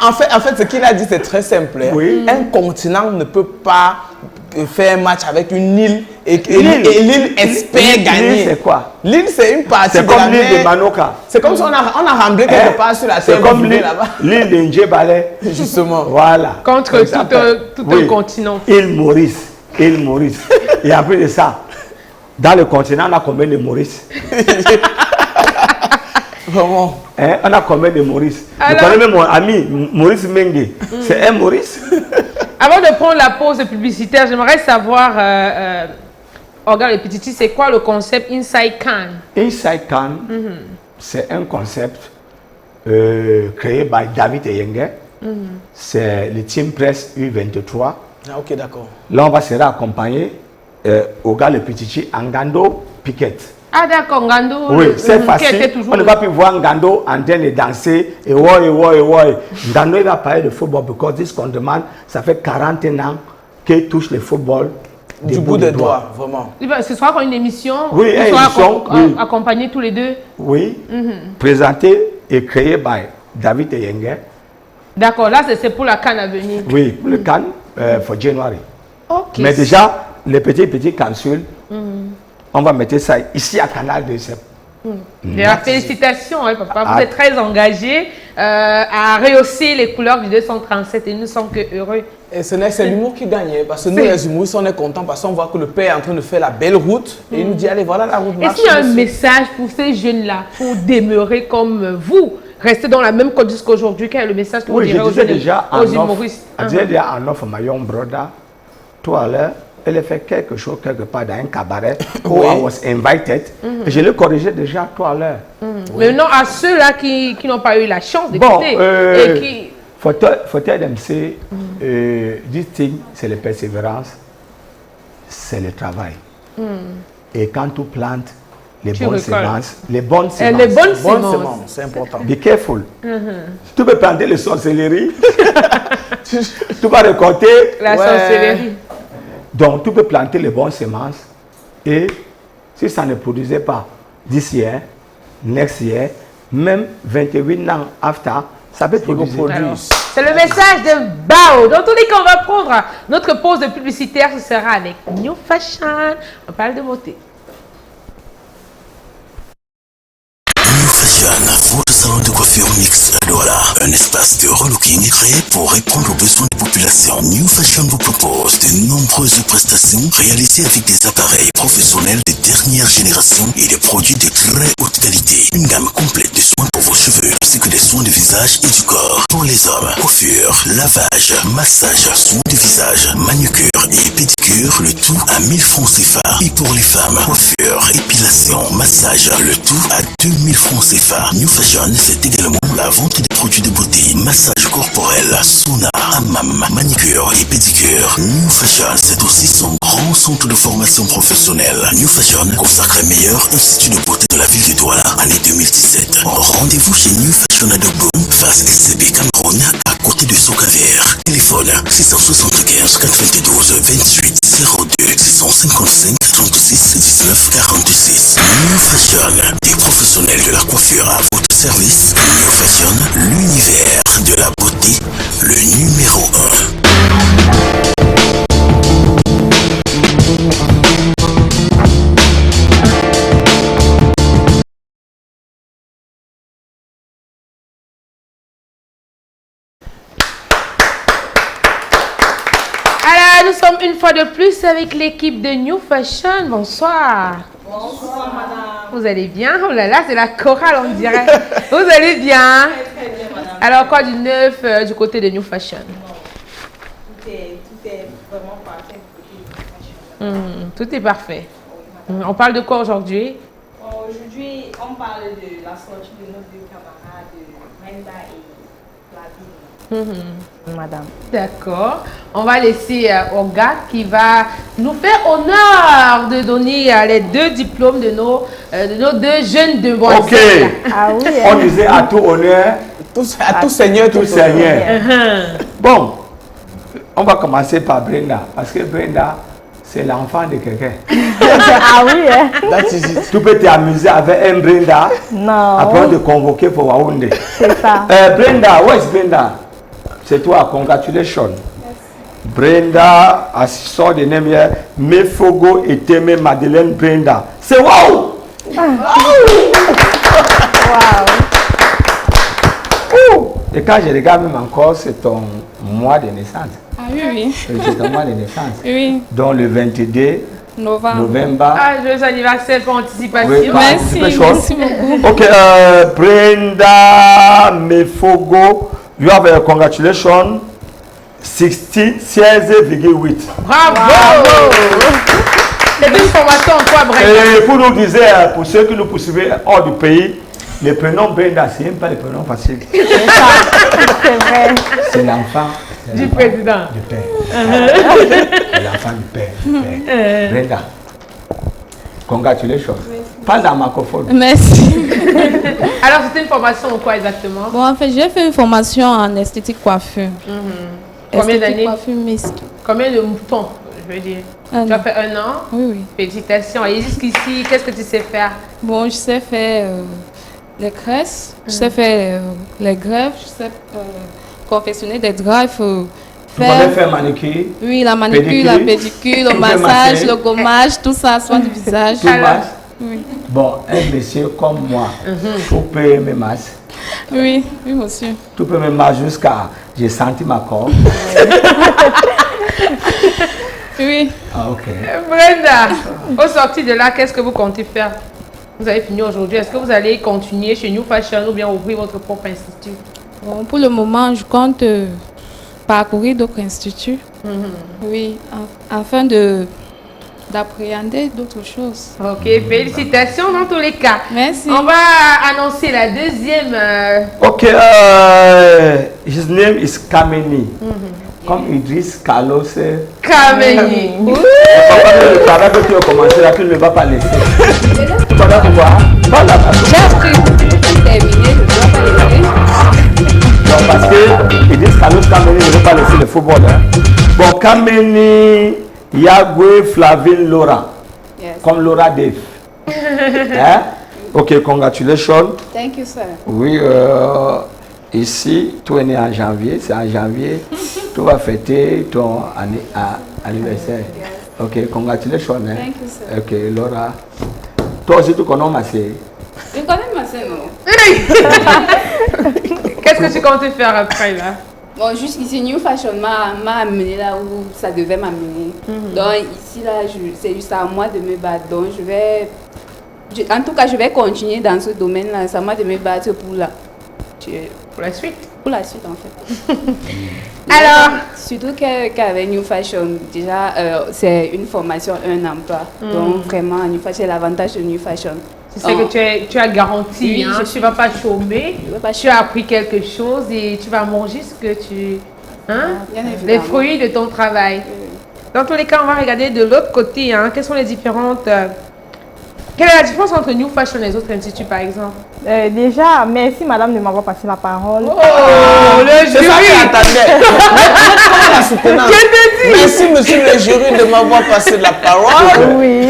En fait, ce qu'il a dit, c'est très simple. Oui. Un continent ne peut pas faire un match avec une île et l'île espère gagner. L'île, c'est quoi? L'île, c'est une partie de la mer. C'est comme l'île de Manoka. C'est comme si on a remblé quelque part sur la terre. C'est comme l'île de Ndjebale. Justement. Voilà. Contre tout un continent. Île Maurice. Île Maurice. Et après de ça, dans le continent, on a combien de Maurice? Vraiment. Hein? On a combien de Maurice? Alors... Je connais même mon ami, Maurice Mengue. C'est un Maurice. Avant de prendre la pause publicitaire, j'aimerais savoir, regarde le petit, c'est quoi le concept Inside Can? Inside Can, c'est un concept créé par David Eyengue. C'est le Team Press U23. Ah, ok, d'accord. Là, on va se accompagner au gars le petit Ngando Piquet. Ah d'accord, Ngando. Oui, c'est facile. On ne va plus voir Ngando en train de danser et Ngando, il va parler de football parce que this condiment, ça fait 41 ans qu'il touche le football du bout des doigts, vraiment. Ce sera comme une émission. Oui, une émission. Accompagnés tous les deux. Oui, présenté et créé par David Eyengue. D'accord, là c'est pour la CAN à venir. Oui, pour le CAN, pour janvier. Ok. Mais déjà, les petits capsules, on va mettre ça ici à Canal de Sep. Félicitations, hein, papa. Vous êtes très engagé à rehausser les couleurs du 237 et nous sommes que heureux. Et c'est l'humour qui gagne, parce que nous les humoristes, on est contents parce qu'on voit que le père est en train de faire la belle route et il nous dit allez, voilà la route. Est-ce qu'il y a un message pour ces jeunes-là pour demeurer comme vous? Rester dans la même code jusqu'aujourd'hui? Quel est le message que vous direz aux humoristes? Je disais déjà en offre my young brother, toi là, elle a fait quelque chose quelque part dans un cabaret où I was invited. Et je l'ai corrigé déjà tout à l'heure. Mais non, à ceux-là qui n'ont pas eu la chance d'écouter et qui... Faut tell them say, this thing, c'est la persévérance, c'est le travail. Et quand tu plantes les bonnes semences, les bonnes semences, c'est important. Be careful. Tu peux planter les sorcelleries, tu vas récolter la sorcellerie. Donc, tu peux planter les bonnes semences et si ça ne produisait pas this year, next year, même 28 ans after, ça peut produire. C'est le message de Bao. Dans tous les cas, on va prendre notre pause de publicitaire. Ce sera avec New Fashion. On parle de beauté. Votre salon de coiffure Mix Adola, un espace de relooking créé pour répondre aux besoins des populations. New Fashion vous propose de nombreuses prestations réalisées avec des appareils professionnels de dernière génération et des produits de très haute qualité. Une gamme complète de soins pour vos cheveux, ainsi que des soins de visage et du corps. Pour les les hommes, coiffure, lavage, massage, soins du visage, manucure et pédicure, le tout à 1000 francs CFA. Et pour les femmes, coiffure, épilation, massage, le tout à 2000 francs CFA. New Fashion, c'est également la vente des produits de beauté, massage corporel, sauna, hammam, manicure et pédicure. New Fashion, c'est aussi son grand centre de formation professionnelle. New Fashion, consacré meilleur institut de beauté de la ville de Douala, année 2017. Rendez-vous chez New Fashion à Dogbon, face SCB Cameroun, à côté de Socaver. Téléphone 675 92 28 02 655 36 19 46. New Fashion, des professionnels de la coiffure à votre service. New Fashion, l'univers de la beauté, le numéro 1. Alors, nous sommes une fois de plus avec l'équipe de New Fashion. Bonsoir. Bonsoir, madame. Vous allez bien? Oh là là, c'est la chorale, on dirait. Vous allez bien? Très bien, madame. Alors, quoi du neuf du côté de New Fashion? Tout est vraiment parfait du côté de New Fashion. Tout est parfait. On parle de quoi aujourd'hui? Aujourd'hui, on parle de la sortie de nos deux camarades, Brenda et Flavie. Madame. D'accord. On va laisser Olga qui va nous faire honneur de donner les deux diplômes de nos deux jeunes demoiselles. Ok. Ah oui. On disait à tout honneur, À tout seigneur, tout seigneur. Bon, on va commencer par Brenda, parce que Brenda, c'est l'enfant de quelqu'un. Ah oui, hein? Tu peux t'amuser avec un Brenda, Non. après on te convoquer pour Waoundé. C'est ça. Brenda, où est Brenda? C'est toi, congratulations. Brenda, assistant de Nemia, Mefogo et Teme Madeleine Brenda. C'est waouh! Et quand je regarde même encore, c'est ton mois de naissance. Ah oui. C'est ton mois de naissance. Oui. Donc le 22 novembre. Ah, joyeux anniversaire pour anticipation. Oui, Merci beaucoup. Ok, Brenda Mefogo, you have a congratulations. 16,8. Bravo! C'est une formation en quoi, Brenda? Et pour nous dire, pour ceux qui nous poursuivent hors du pays, le prénom Brenda, c'est même pas le prénom facile. C'est vrai. C'est l'enfant Du président. du père. C'est l'enfant du père. Brenda, congratulations. Pas dans ma microphone. Merci. Alors, c'était une formation en quoi exactement? Bon, en fait, j'ai fait une formation en esthétique coiffure. Combien Esthétique d'années? coiffure mixte. Combien de temps, je veux dire? Un Tu as an. fait 1 an? Oui. Félicitations. Et jusqu'ici, qu'est-ce que tu sais faire? Bon, je sais faire les tresses, je sais faire les greffes, je sais confectionner des draps. Tu connais faire manicure? Oui, la manicure, la pédicure, le Tu peux massage, masser? le gommage, tout ça, soin du visage. Tout masse? Oui. Bon, un monsieur comme moi, tu peux me masser. Oui, oui, monsieur. Tu peux me masser jusqu'à j'ai senti ma corde. Oui. Ah, ok. Brenda, au sorti de là, qu'est-ce que vous comptez faire? Vous avez fini aujourd'hui. Est-ce que vous allez continuer chez New Fashion ou bien ouvrir votre propre institut? Bon, pour le moment, je compte parcourir d'autres instituts. Oui, afin d'appréhender d'autres choses. Ok, félicitations dans tous les cas. Merci. On va annoncer la deuxième. Ok, his name is Kameni. Comme Idriss Carlos. Kameni. Le travail que tu as commencé là, tu ne vas pas laisser. Tu vas pouvoir. J'ai appris pour terminer, je ne dois pas laisser. Non, parce que Idriss Carlos Kameni ne veut pas laisser le football. Hein. Bon, Kameni, Yagwe, Flavine, Laura. Yes. Comme Laura Dave. Hein? Ok, congratulations. Thank you, sir. Oui, ici, tu es né en janvier, c'est en janvier. Tu vas fêter ton anniversaire. Ok, congratulations. Hein? Thank you, sir. Ok, Laura. Toi aussi, tu connais ma série. Je connais ma sœur, non? Qu'est-ce que tu comptes faire après là? Bon, jusqu'ici, New Fashion m'a amené là où ça devait m'amener. Donc, ici, là, c'est juste à moi de me battre. Donc, en tout cas, je vais continuer dans ce domaine-là. C'est à moi de me battre pour Pour la suite. Pour la suite, en fait. Alors, surtout qu'avec New Fashion, déjà, c'est une formation, un emploi. Donc, vraiment, New Fashion, c'est l'avantage de New Fashion. Tu sais que tu as garanti, Oui, hein, tu ne vas pas chômer, tu as appris quelque chose et tu vas manger ce que tu... Hein, bien évidemment. les fruits de ton travail. Dans tous les cas, on va regarder de l'autre côté, hein, quelles sont les différentes... quelle est la différence entre New Fashion et les autres instituts, par exemple? Déjà, merci madame de m'avoir passé la parole. Oh, le C'est ça jury! que j'attendais. La soutenance. Je te dis! Merci monsieur le jury de m'avoir passé la parole. Oui.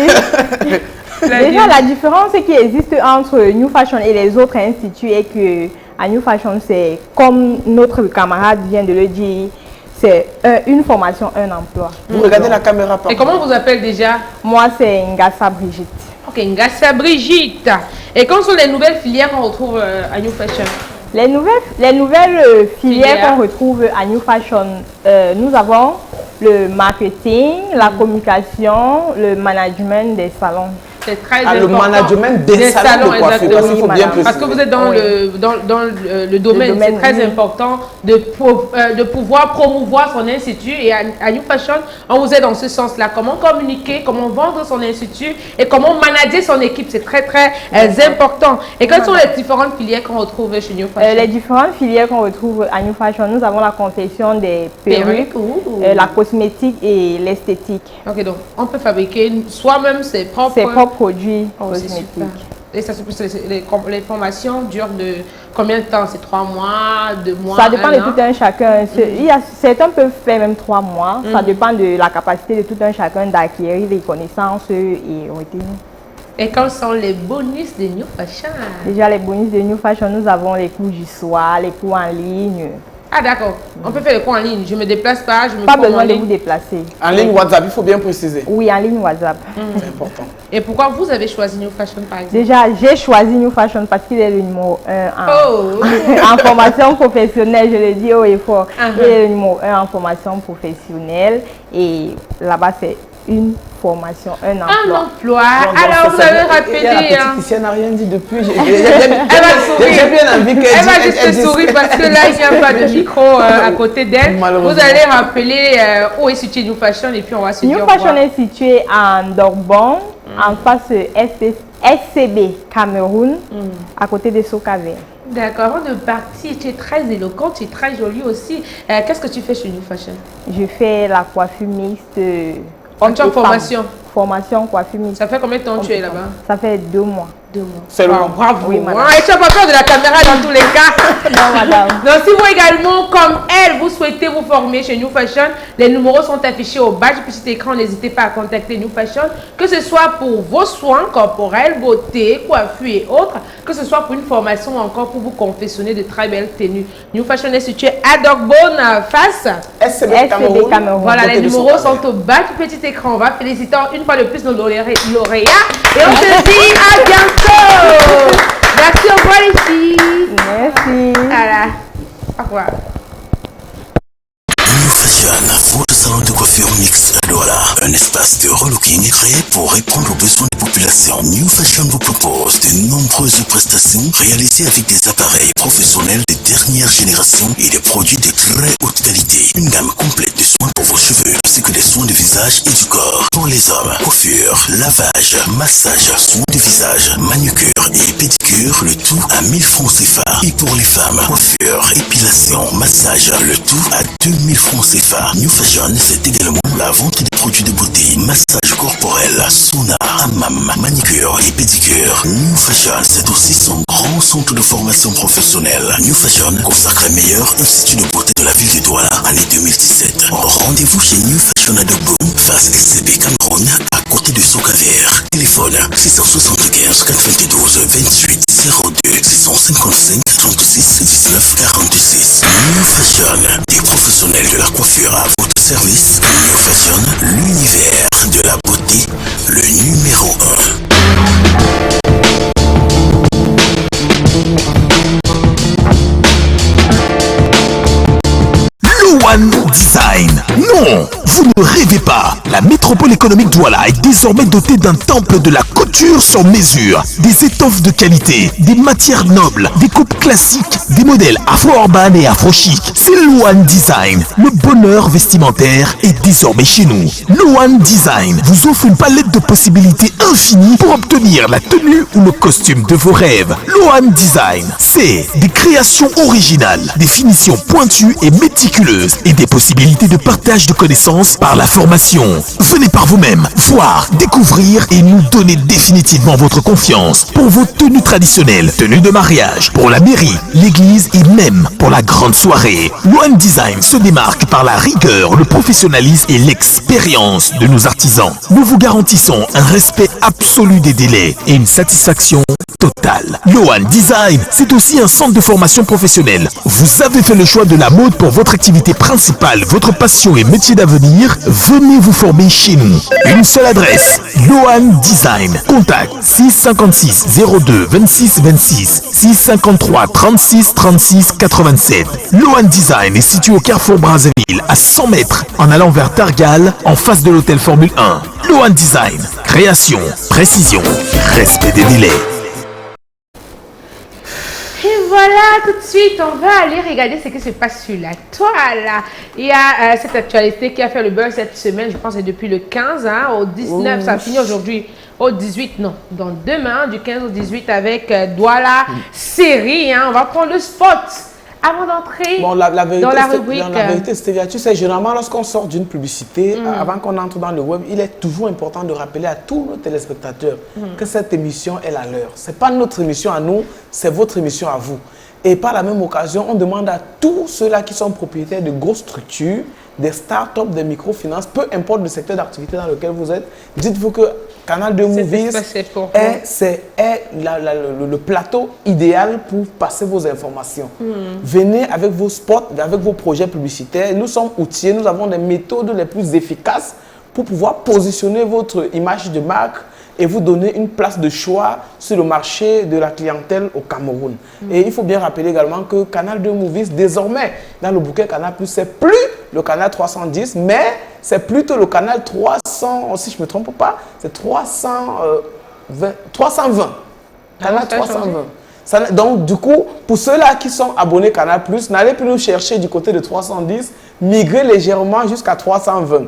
Déjà, la différence qui existe entre New Fashion et les autres instituts est que à New Fashion, c'est comme notre camarade vient de le dire, c'est une formation, un emploi. Vous regardez la caméra par Et comment on vous appelle déjà? Moi, c'est Ngassa Brigitte. Ok, Ngassa Brigitte. Et quelles sont les nouvelles filières qu'on retrouve à New Fashion? Les nouvelles filières qu'on retrouve à New Fashion, nous avons le marketing, la communication, le management des salons. C'est très important. Le management des salons de coiffure, parce qu'il faut bien préciser. Parce que vous êtes dans, le domaine, c'est très important de pouvoir promouvoir son institut. Et à New Fashion, on vous aide dans ce sens-là. Comment communiquer, comment vendre son institut et comment manager son équipe. C'est très, très important. Et quelles sont les différentes filières qu'on retrouve chez New Fashion? Les différentes filières qu'on retrouve à New Fashion, nous avons la confection des perruques, la cosmétique et l'esthétique. Ok, donc on peut fabriquer soi-même ses propres produits cosmétiques. Et ça, les formations durent de combien de temps? C'est 3 mois, 2 mois? Ça dépend de tout un chacun. Certains peuvent faire même 3 mois. Ça dépend de la capacité de tout un chacun d'acquérir les connaissances et retenir. Et quels sont les bonus de New Fashion? Déjà, les bonus de New Fashion, nous avons les cours du soir, les cours en ligne. Ah d'accord, on peut faire les cours en ligne. Je ne me déplace pas, je me Pas besoin de vous déplacer. En ligne WhatsApp, il faut bien préciser. Oui, en ligne WhatsApp. C'est important. Et pourquoi vous avez choisi New Fashion par exemple? Déjà, j'ai choisi New Fashion parce qu'il est le numéro 1 en formation professionnelle, je le dis haut et fort. Il est le numéro 1 en formation professionnelle et là-bas c'est une formation, un emploi. Un emploi. Alors vous avez rappelé. La petite Ticia n'a rien dit depuis. J'ai bien envie qu'elle Elle va juste sourire parce que là il n'y a pas de micro à côté d'elle. Vous allez rappeler où est situé New Fashion et puis on va se dire. New Fashion est situé en Dorbon, en face SCB Cameroun, à côté de Sokavert. D'accord, avant de partir, tu es très éloquente, tu es très jolie aussi. Qu'est-ce que tu fais chez New Fashion? Je fais la coiffure mixte. Tu es en formation? Formation coiffure mixte. Ça fait combien de temps que tu es là-bas? Ça fait 2 mois. 2 mois. C'est long. Bravo. Oui, madame. Et tu n'as pas peur de la caméra dans tous les cas? Non, madame. Donc, si vous également, comme elle, vous souhaitez vous former chez New Fashion, les numéros sont affichés au bas du petit écran. N'hésitez pas à contacter New Fashion, que ce soit pour vos soins corporels, beauté, coiffure et autres, que ce soit pour une formation ou encore pour vous confectionner de très belles tenues. New Fashion est situé à Dogbone, face SCB Cameroun. Voilà, les numéros sont au bas du petit écran. On va féliciter une fois de plus nos lauréats et on se dit à bientôt. Merci, au revoir les filles. Merci. Voilà. Au revoir. New Fashion, votre salon de coiffure mix Douala, un espace de relooking créé pour répondre aux besoins des populations. New Fashion vous propose de nombreuses prestations réalisées avec des appareils professionnels de dernière génération et des produits de très haute qualité. Une gamme complète de soins pour vos cheveux, ainsi que des soins de visage et du corps. Pour les hommes, coiffure, lavage, massage, soins de visage, manucure et pédicure, le tout à 1000 francs CFA. Et pour les femmes, coiffure, épilation, massage, le tout à 2000 francs CFA. New Fashion, c'est également la vente des produits de beauté, massage corporel, sauna, hammam, manicure et pédicure. New Fashion, c'est aussi son grand centre de formation professionnelle. New Fashion consacre meilleur institut de beauté de la ville de Douala, année 2017. Rendez-vous chez New Fashion à Dogbone, face SCB Cameroun, à côté de Sokavert. Téléphone 675 92 28 02 655 36 19 46. New Fashion, des professionnels de la coiffure à votre service. New Fashion, l'univers de la beauté, le numéro 1. Luan Design, Non, vous ne rêvez pas. La métropole économique Douala est désormais dotée d'un temple de la couture sur mesure. Des étoffes de qualité, des matières nobles, des coupes classiques, des modèles afro-urbain et afro-chic. C'est Loan Design. Le bonheur vestimentaire est désormais chez nous. Loan Design vous offre une palette de possibilités infinies pour obtenir la tenue ou le costume de vos rêves. Loan Design, c'est des créations originales, des finitions pointues et méticuleuses et des possibilités de partage de connaissances par la formation. Venez par vous-même, voir, découvrir et nous donner définitivement votre confiance pour vos tenues traditionnelles, tenues de mariage, pour la mairie, l'église et même pour la grande soirée. Loan Design se démarque par la rigueur, le professionnalisme et l'expérience de nos artisans. Nous vous garantissons un respect absolu des délais et une satisfaction totale. Loan Design, c'est aussi un centre de formation professionnelle. Vous avez fait le choix de la mode pour votre activité principale, votre passion et métier d'avenir. Venez vous former chez nous. Une seule adresse, Loan Design. Contact 656 02 26 26 653 36 36 87. Loan Design est situé au carrefour Brazzaville, à 100 mètres, en allant vers Targal, en face de l'hôtel Formule 1. Loan Design, création, précision, respect des délais. Et voilà, tout de suite, on va aller regarder ce qui se passe sur la toile. Il y a cette actualité qui a fait le buzz cette semaine, je pense que c'est depuis le 15 au 19, ça finit aujourd'hui au 18, non, donc demain, du 15 au 18 avec Douala série. On va prendre le spot avant d'entrer dans la rubrique. La vérité, Stevia, tu sais, généralement, lorsqu'on sort d'une publicité, avant qu'on entre dans le web, il est toujours important de rappeler à tous nos téléspectateurs que cette émission est la leur. Ce n'est pas notre émission à nous, c'est votre émission à vous. Et par la même occasion, on demande à tous ceux-là qui sont propriétaires de grosses structures, des startups, des microfinances, peu importe le secteur d'activité dans lequel vous êtes, dites-vous que Canal 2 Movies est le plateau idéal pour passer vos informations. Venez avec vos spots, avec vos projets publicitaires. Nous sommes outillés, nous avons des méthodes les plus efficaces pour pouvoir positionner votre image de marque et vous donner une place de choix sur le marché de la clientèle au Cameroun. Et il faut bien rappeler également que Canal 2 Movies, désormais, dans le bouquet Canal+, c'est plus le canal 310, mais c'est plutôt le canal 300, si je ne me trompe pas, c'est 320. Canal 320. Donc, du coup, pour ceux-là qui sont abonnés Canal+, n'allez plus nous chercher du côté de 310, migrez légèrement jusqu'à 320,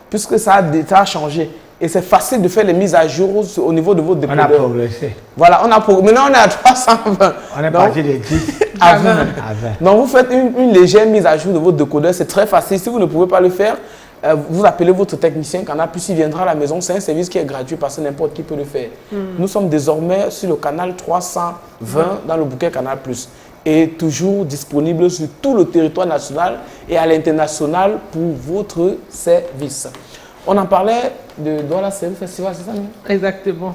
puisque ça a changé. Et c'est facile de faire les mises à jour au niveau de votre décodeur. On a progressé. Voilà, maintenant on est à 320. On est parti de 10 à 20. Donc vous faites une légère mise à jour de votre décodeur, c'est très facile. Si vous ne pouvez pas le faire, vous appelez votre technicien Canal+, il viendra à la maison. C'est un service qui est gratuit parce que n'importe qui peut le faire. Nous sommes désormais sur le canal 320 dans le bouquet Canal+. Et toujours disponible sur tout le territoire national et à l'international pour votre service. On en parlait de Douala Série Festival, c'est ça, non? Exactement.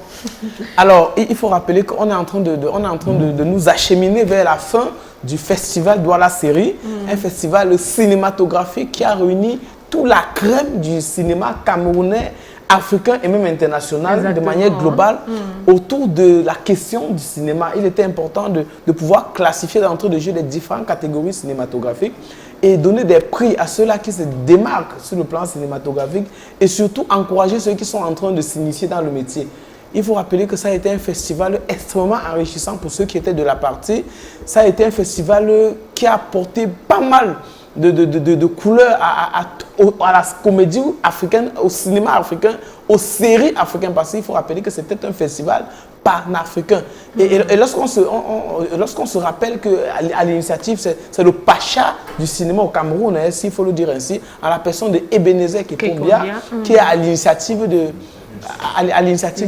Alors, il faut rappeler qu'on est en train de nous acheminer vers la fin du festival Douala Série, un festival cinématographique qui a réuni toute la crème du cinéma camerounais, africain et même international, de manière globale, autour de la question du cinéma. Il était important de pouvoir classifier d'entrée de jeu les différentes catégories cinématographiques et donner des prix à ceux-là qui se démarquent sur le plan cinématographique et surtout encourager ceux qui sont en train de s'initier dans le métier. Il faut rappeler que ça a été un festival extrêmement enrichissant pour ceux qui étaient de la partie. Ça a été un festival qui a apporté pas mal de couleurs à la comédie africaine, au cinéma africain, aux séries africaines, parce qu'il faut rappeler que c'était un festival panafricain. Et lorsqu'on se rappelle qu'à l'initiative, c'est le pacha du cinéma au Cameroun, s'il faut le dire ainsi, à la personne de Ebenezer Kepombia, qui est à l'initiative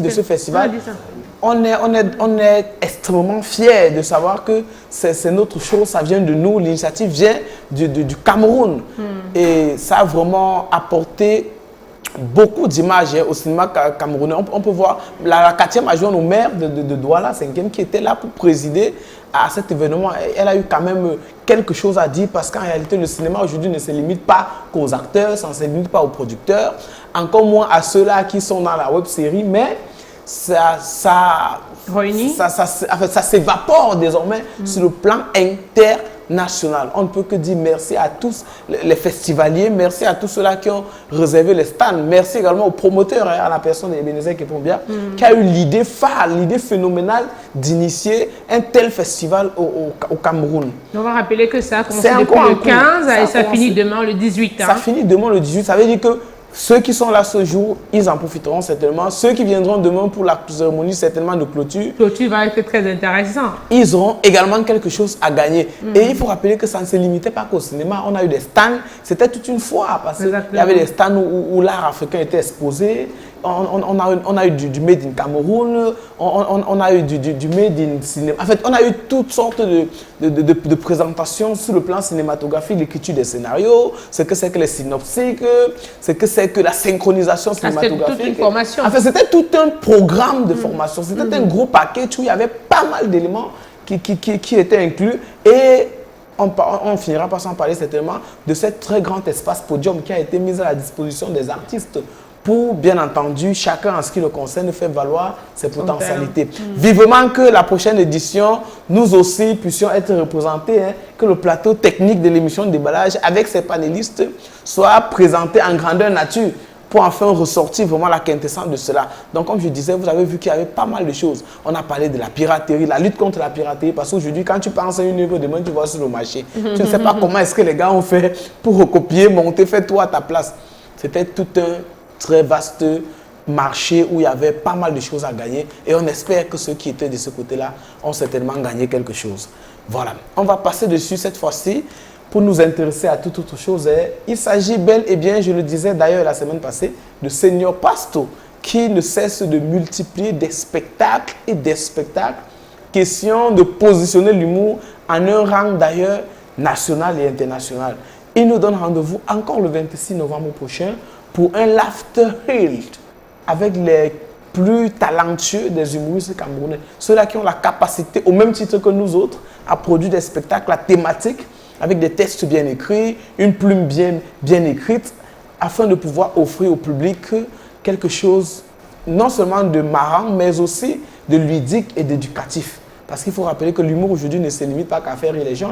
de ce festival. On est extrêmement fiers de savoir que c'est notre chose, ça vient de nous, l'initiative vient du Cameroun. Et ça a vraiment apporté beaucoup d'images au cinéma camerounais. On peut voir la 4e adjointe au maire de Douala, 5e, qui était là pour présider à cet événement. Elle a eu quand même quelque chose à dire parce qu'en réalité, le cinéma aujourd'hui ne se limite pas qu'aux acteurs, ça ne se limite pas aux producteurs, encore moins à ceux-là qui sont dans la web série, mais ça s'évapore désormais sur le plan international. On ne peut que dire merci à tous les festivaliers, merci à tous ceux-là qui ont réservé les stands, merci également aux promoteurs, à la personne d'Ebenezer Kepombia, qui a eu l'idée phare, l'idée phénoménale d'initier un tel festival au Cameroun. On va rappeler que ça a commencé depuis le 15 et ça finit demain le 18. Ça finit demain le 18, ça veut dire que ceux qui sont là ce jour, ils en profiteront certainement. Ceux qui viendront demain pour la cérémonie certainement de clôture. Clôture va être très intéressant. Ils auront également quelque chose à gagner. Et il faut rappeler que ça ne se limitait pas qu'au cinéma. On a eu des stands, c'était toute une foire parce qu'il y avait des stands où l'art africain était exposé. On a eu du Made in Cameroun, on a eu du Made in Cinéma. En fait, on a eu toutes sortes de présentations sur le plan cinématographique, l'écriture des scénarios, ce que c'est que les synopsiques, ce que c'est que la synchronisation cinématographique. C'était toute une formation. En fait, c'était tout un programme de formation. C'était un gros paquet où il y avait pas mal d'éléments qui étaient inclus. Et on finira par s'en parler certainement de ce très grand espace podium qui a été mis à la disposition des artistes pour, bien entendu, chacun en ce qui le concerne, faire valoir ses potentialités. Vivement que la prochaine édition, nous aussi puissions être représentés, que le plateau technique de l'émission de déballage avec ses panélistes soit présenté en grandeur nature pour enfin ressortir vraiment la quintessence de cela. Donc, comme je disais, vous avez vu qu'il y avait pas mal de choses. On a parlé de la piraterie, la lutte contre la piraterie, parce qu'aujourd'hui, quand tu penses à une œuvre, demain, tu vois sur le marché. Tu ne sais pas comment est-ce que les gars ont fait pour recopier, monter, faire toi à ta place. C'était tout un très vaste marché où il y avait pas mal de choses à gagner et on espère que ceux qui étaient de ce côté-là ont certainement gagné quelque chose. Voilà, on va passer dessus cette fois-ci pour nous intéresser à toute autre chose. Il s'agit bel et bien, je le disais d'ailleurs la semaine passée, de Senior Pasto qui ne cesse de multiplier des spectacles et des spectacles. Question de positionner l'humour en un rang d'ailleurs national et international. Il nous donne rendez-vous encore le 26 novembre prochain pour un Laughter Hill avec les plus talentueux des humoristes camerounais. Ceux-là qui ont la capacité, au même titre que nous autres, à produire des spectacles à thématique avec des textes bien écrits, une plume bien écrite, afin de pouvoir offrir au public quelque chose non seulement de marrant, mais aussi de ludique et d'éducatif. Parce qu'il faut rappeler que l'humour aujourd'hui ne se limite pas qu'à faire rire les gens.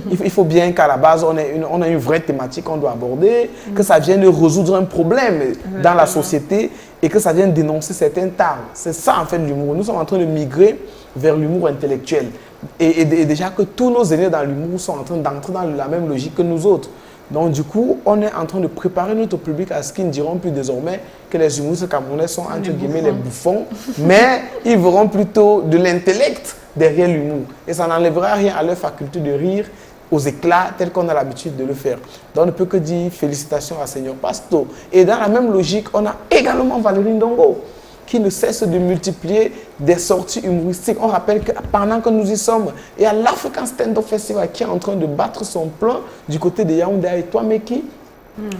Il faut bien qu'à la base, on a une vraie thématique qu'on doit aborder, que ça vienne résoudre un problème dans la société et que ça vienne dénoncer certains tares. C'est ça en fait l'humour. Nous sommes en train de migrer vers l'humour intellectuel. Et déjà que tous nos aînés dans l'humour sont en train d'entrer dans la même logique que nous autres. Donc du coup, on est en train de préparer notre public à ce qu'ils ne diront plus désormais que les humoristes camerounais sont entre guillemets les bouffons, mais ils verront plutôt de l'intellect derrière l'humour. Et ça n'enlèvera rien à leur faculté de rire aux éclats tel qu'on a l'habitude de le faire. Donc on ne peut que dire félicitations à Senior Pasto. Et dans la même logique, on a également Valérie Ndongo qui ne cesse de multiplier des sorties humoristiques. On rappelle que pendant que nous y sommes, il y a l'African Stand-Up Festival qui est en train de battre son plein du côté de Yaoundé et Touameki,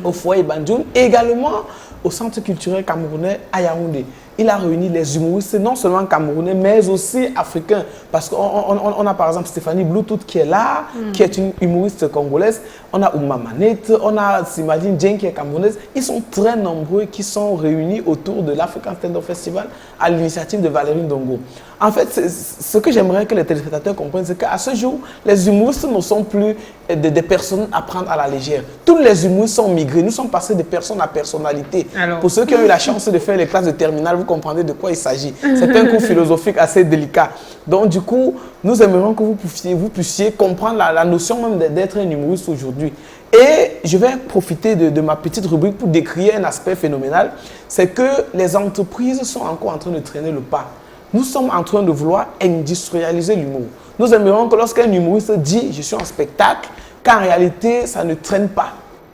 au foyer Banjoun, et également au Centre culturel camerounais à Yaoundé. Il a réuni les humoristes non seulement camerounais, mais aussi africains. Parce qu'on a par exemple Stéphanie Bluetooth qui est là, qui est une humoriste congolaise. On a Ouma Manette, on a Simadine Jane qui est camerounaise. Ils sont très nombreux qui sont réunis autour de l'African Stand-Up Festival à l'initiative de Valérie Ndongo. En fait, ce que j'aimerais que les téléspectateurs comprennent, c'est qu'à ce jour, les humoristes ne sont plus des personnes à prendre à la légère. Tous les humoristes sont migrés. Nous sommes passés de personne à personnalité. Alors, pour ceux qui ont eu la chance de faire les classes de terminale, vous comprenez de quoi il s'agit. C'est un cours philosophique assez délicat. Donc, du coup, nous aimerions que vous puissiez comprendre la notion même d'être un humoriste aujourd'hui. Et je vais profiter de ma petite rubrique pour décrire un aspect phénoménal. C'est que les entreprises sont encore en train de traîner le pas. Nous sommes en train de vouloir industrialiser l'humour. Nous aimerions que lorsqu'un humoriste dit « je suis en spectacle », qu'en réalité, ça ne traîne pas.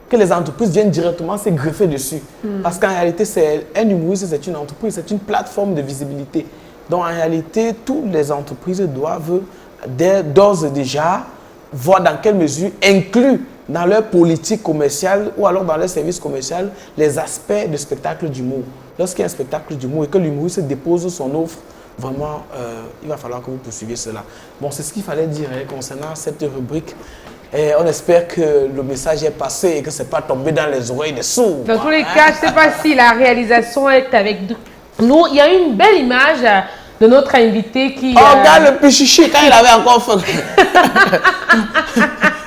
Que les entreprises viennent directement se greffer dessus. Parce qu'en réalité, un humoriste, c'est une entreprise, c'est une plateforme de visibilité. Donc en réalité, toutes les entreprises doivent d'ores et déjà voir dans quelle mesure inclure dans leur politique commerciale ou alors dans leur service commercial les aspects de spectacle d'humour. Lorsqu'il y a un spectacle d'humour et que l'humoriste dépose son offre, vraiment, il va falloir que vous poursuiviez cela. Bon, c'est ce qu'il fallait dire concernant cette rubrique. Et on espère que le message est passé et que ce n'est pas tombé dans les oreilles des sourds. Dans tous les cas, je ne sais pas si la réalisation est avec nous, il y a une belle image de notre invité qui... Regarde le pichichi quand il avait encore fait.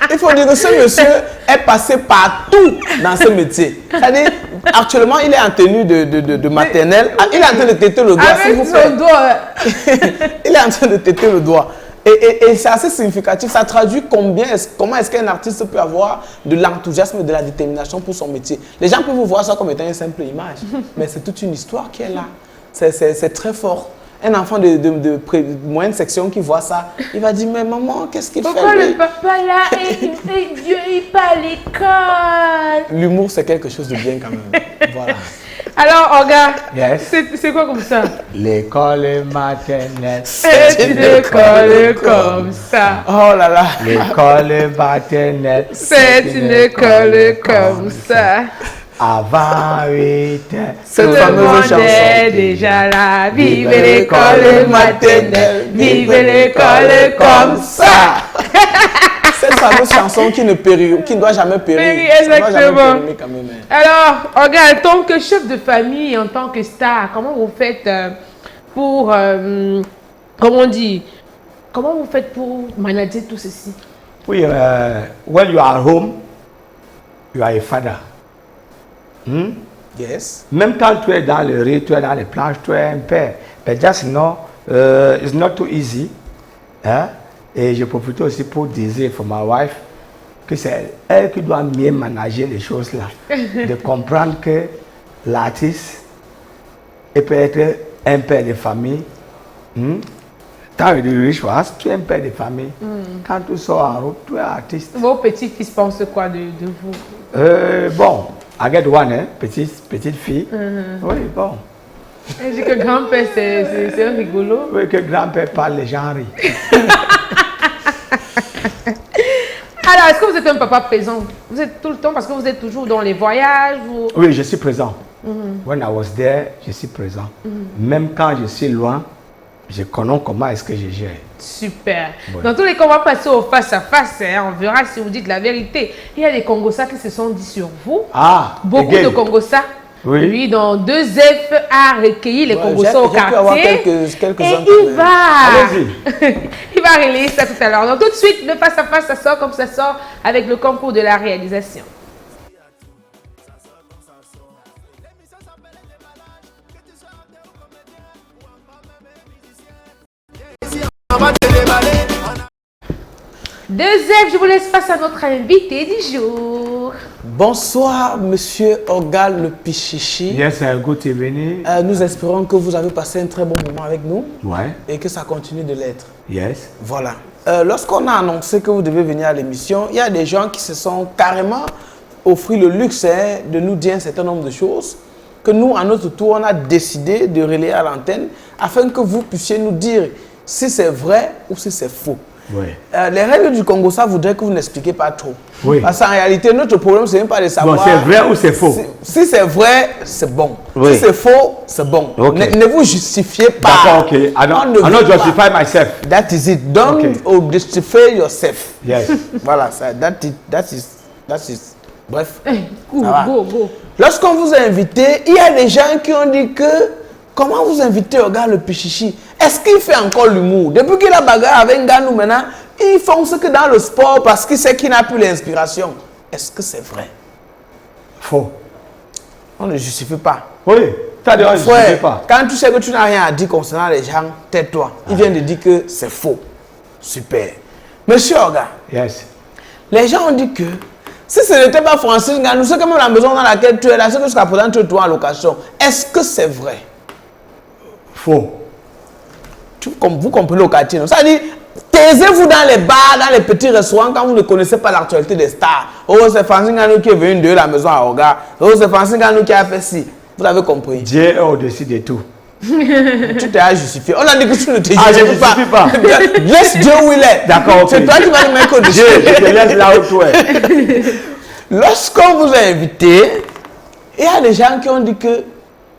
Il faut dire que ce monsieur est passé partout dans ce métier. C'est-à-dire, actuellement, il est en tenue de maternelle. Il est en train de téter le doigt. Avec son doigt. Il est en train de téter le doigt. Et c'est assez significatif. Ça traduit comment est-ce qu'un artiste peut avoir de l'enthousiasme et de la détermination pour son métier. Les gens peuvent voir ça comme étant une simple image. Mais c'est toute une histoire qui est là. C'est très fort. Un enfant de moyenne section qui voit ça, il va dire, mais maman, qu'est-ce qu'il fait? Pourquoi le papa là, Dieu, il pas à l'école? L'humour, c'est quelque chose de bien quand même. Voilà. Alors, regarde, Yes. c'est quoi comme ça? L'école maternelle. C'est une école comme ça. Oh là là. L'école maternelle. C'est une école comme ça. Avant 8 Cette fameuse chanson. Déjà là, vive l'école maternelle, vive l'école comme ça. Cette fameuse chanson qui ne doit jamais périr. Exactement. Alors, regarde, en tant que chef de famille, en tant que star, comment vous faites pour, comment on dit, comment vous faites pour manager tout ceci? Oui, when you are home, you are a father. Yes. Même quand tu es dans le riz, tu es dans les planches, tu es un père. But just know, it's not too easy. Hein? Et je profite aussi pour dire for my wife que c'est elle qui doit mieux manager les choses là. De comprendre que l'artiste peut être un père de famille. Quand tu es riche, tu es un père de famille. Quand tu sors en route, tu es artiste. Vos petits-fils pensent quoi de vous? Bon, I get one, hein, petite fille. Oui, bon. Je dis que grand-père, c'est un rigolo. Oui, que grand-père parle, les gens rient. Alors, est-ce que vous êtes un papa présent? Vous êtes tout le temps parce que vous êtes toujours dans les voyages ou... Oui, je suis présent. When I was there, je suis présent. Même quand je suis loin, je connais comment est-ce que je gère. Super. Ouais. Dans tous les cas, on va passer au face-à-face. On verra si vous dites la vérité. Il y a des Congossas qui se sont dit sur vous. Beaucoup de Congossas. Oui. Lui, dans 2F, a recueilli les Congossas au quartier. Et il va relayer ça tout à l'heure. Donc tout de suite, le face-à-face, ça sort comme ça sort avec le concours de la réalisation. Deuxième, je vous laisse face à notre invité du jour. Bonsoir, monsieur Orgal le Pichichi. Yes, good evening. Nous espérons que vous avez passé un très bon moment avec nous. Ouais. Et que ça continue de l'être. Yes. Voilà. Lorsqu'on a annoncé que vous devez venir à l'émission, il y a des gens qui se sont carrément offert le luxe de nous dire un certain nombre de choses que nous, à notre tour, on a décidé de relayer à l'antenne afin que vous puissiez nous dire si c'est vrai ou si c'est faux. Oui. Les règles du Congo, ça voudrait que vous n'expliquiez pas trop. Oui. Parce qu'en réalité, notre problème, c'est même pas de savoir. Bon, c'est vrai ou c'est faux? Si c'est vrai, c'est bon. Oui. Si c'est faux, c'est bon. Okay. Ne vous justifiez pas. D'accord, ok. I don't justify myself. That is it. Don't justify yourself. Yes. Voilà, ça, that is. Bref. Go. Lorsqu'on vous a invité, il y a des gens qui ont dit que comment vous invitez au gars le Pichichi? Est-ce qu'il fait encore l'humour? Depuis qu'il a bagarre avec Ganou maintenant, il fonce que dans le sport parce qu'il sait qu'il n'a plus l'inspiration. Est-ce que c'est vrai? Faux. On ne justifie pas. Oui. Ça ne justifie pas. Quand tu sais que tu n'as rien à dire concernant les gens, tais-toi. Il vient de dire que c'est faux. Super. Monsieur Orga. Yes. Les gens ont dit que si ce n'était pas Francis Ganou, c'est quand même la maison dans laquelle tu es là, c'est que jusqu'à présent tu es toi en location. Est-ce que c'est vrai? Faux. Vous comprenez au quartier, non? Ça dit, taisez-vous dans les bars, dans les petits restaurants quand vous ne connaissez pas l'actualité des stars. Oh, c'est Francis Ganou qui est venu de la maison à Orga. Oh, c'est Francis Ganou qui a fait ci. Vous avez compris. Dieu est au-dessus de tout. Tu t'es justifié. On a dit que tu ne te justifie pas. Laisse Dieu où il est. D'accord, ok. C'est toi qui vas le mettre au-dessus. Dieu, je te laisse là où tu es. Lorsqu'on vous a invité, il y a des gens qui ont dit que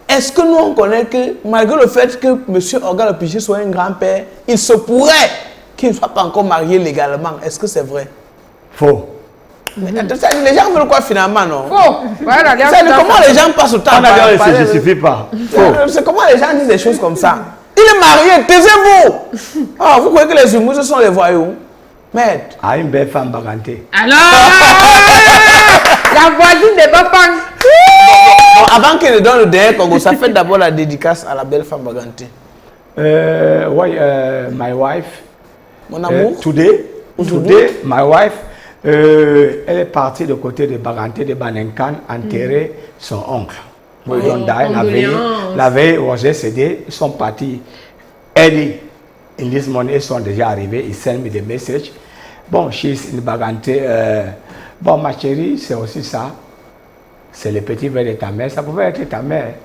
est-ce que nous on connaît que malgré le fait que M. Orga le Pichichi soit un grand-père, il se pourrait qu'il ne soit pas encore marié légalement. Est-ce que c'est vrai? Faux. Mais les gens veulent quoi finalement, non? Faux. Voilà, comment les gens passent au temps? On a dit, ça ne justifie pas. C'est comment les gens disent des choses comme ça. Il est marié, taisez-vous. Ah, vous croyez que les humours, ce sont les voyous? Merde. Ah, une belle femme bagantée. Alors, la voisine des Bapang. Bon, avant qu'elle donne le dernier Congo, ça fait d'abord la dédicace à la belle femme bagantée. Oui, my wife. Mon amour. Today, my wife, elle est partie de côté de Baganté, de Banenkan, enterrer son oncle. Oui, la veille où j'ai cédé, ils sont partis. Early in this morning, ils sont déjà arrivés, ils send me des messages. Bon, she's in Baganté. Bon, ma chérie, c'est aussi ça. C'est le petit verre de ta mère. Ça pouvait être ta mère.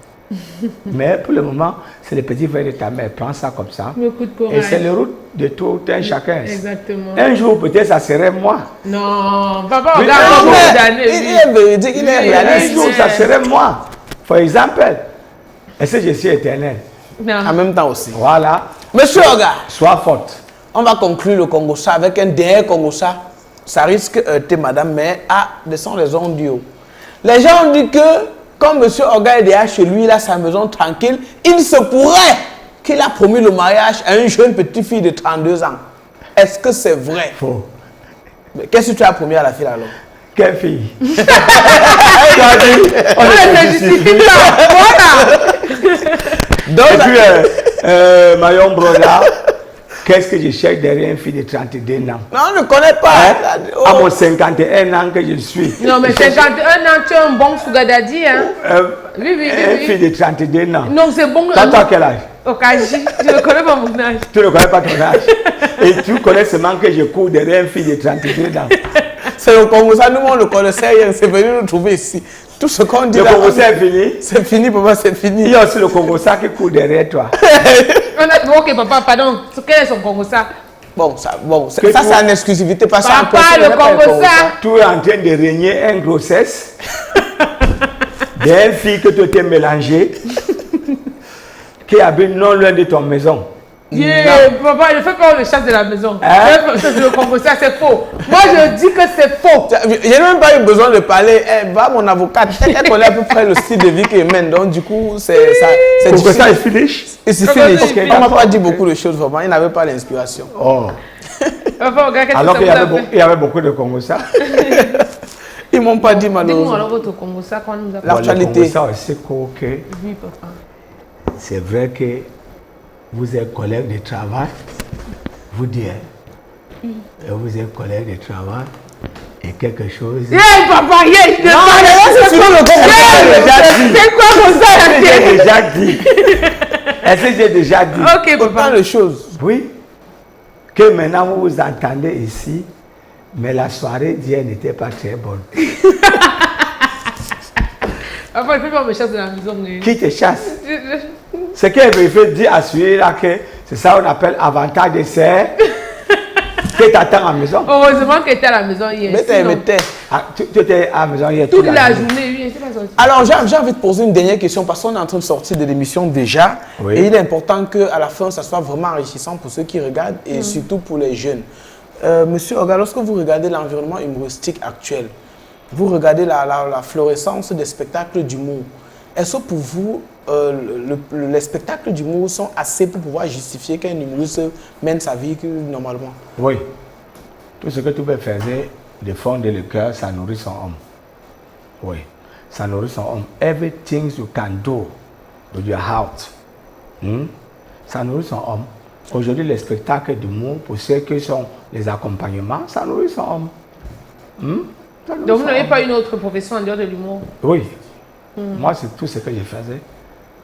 Mais pour le moment, c'est le petit verre de ta mère. Prends ça comme ça. Et c'est le route de tout un chacun. Exactement. Un jour, peut-être, ça serait moi. Non, papa, Oui, regarde. Il est véridique, il est réaliste. Un jour, ça serait moi. Par exemple, est-ce que je suis éternel? Non. En même temps aussi. Voilà. Monsieur Oga, sois forte. On va conclure le Congo-ça avec un dernier Congo-ça. Ça risque de madame, mais ce sont les ondes du haut. Les gens ont dit que, comme monsieur Oga est déjà chez lui, là, sa maison tranquille, il se pourrait qu'il a promis le mariage à une jeune petite fille de 32 ans. Est-ce que c'est vrai? Faux. Qu'est-ce que tu as promis à la fille alors? Quelle fille? Donc, et puis, Mayon Broda, qu'est-ce que je cherche derrière une fille de 32 ans? Non, on ne connaît pas. Hein? Oh. À mon 51 ans que je suis. Non, mais 51 ans, tu es un bon Fougadadi. Hein? Oui. Une fille de 32 ans. Non, c'est bon. T'as quel âge? Okaji, tu ne connais pas mon âge. Tu ne connais pas ton âge. Et tu connais seulement que je cours derrière une fille de 32 ans. C'est le Congo, ça, nous on le connaissait hier, c'est venu nous trouver ici. Tout ce qu'on dit le là. Le Congo, c'est fini? C'est fini, papa, c'est fini. Il y a aussi le Congo, ça qui court derrière toi. Ok, papa, pardon. Quel est son Congo, ça? Bon, ça c'est en exclusivité. Pas ça papa, le Congo, ça. Tu es en train de régner une grossesse. D'une fille que tu t'es mélangée. Qui habite non loin de ton maison. Papa, ne fais pas le chasse de la maison. Le Congo, ça c'est faux. Moi, je dis que c'est faux. Je n'ai même pas eu besoin de parler. Va, mon avocate. Elle connaît à peu près le style de vie qu'il mène. Donc, du coup, c'est ça. Pour ça, il finish. Et c'est fini. Okay, on ne m'a pas dit beaucoup de choses, vraiment. Il n'avait pas l'inspiration. Oh. Alors qu'il y avait beaucoup de Congo, ça. Ils ne m'ont pas dit, malheureusement. Dis-moi alors votre Congo, ça, quand nous avons l'actualité. Ça aussi, que oui, papa. C'est vrai que vous êtes collègue de travail, vous dites, vous êtes collègue de travail, et quelque chose. Papa, c'est quoi comme ça? J'ai déjà dit. Est-ce que j'ai déjà dit? Ok, papa. Autant de choses. Oui. Que maintenant vous vous entendez ici, mais la soirée d'hier n'était pas très bonne. Papa, il ne fait pas me chasser de la maison. Qui te chasse? Ce qu'elle veut dire à celui-là, c'est ça qu'on appelle avantage de serre. Que tu attends à la maison. Heureusement que tu étais à la maison hier. Tu étais à la maison hier toute la journée, oui. Alors, j'ai envie de poser une dernière question parce qu'on est en train de sortir de l'émission déjà. Oui. Et il est important qu'à la fin, ça soit vraiment enrichissant pour ceux qui regardent et surtout pour les jeunes. Monsieur Oga, lorsque vous regardez l'environnement humoristique actuel, vous regardez la florescence des spectacles d'humour. Est-ce que pour vous, les spectacles d'humour sont assez pour pouvoir justifier qu'un humoriste mène sa vie normalement? Oui. Tout ce que tu peux faire de fond de le cœur, ça nourrit son homme. Oui. Ça nourrit son homme. Everything you can do with your heart. Ça nourrit son homme. Aujourd'hui, les spectacles d'humour, pour ceux qui sont les accompagnements, ça nourrit son homme. Donc vous n'avez pas une autre profession en dehors de l'humour? Oui. Moi, c'est tout ce que je faisais.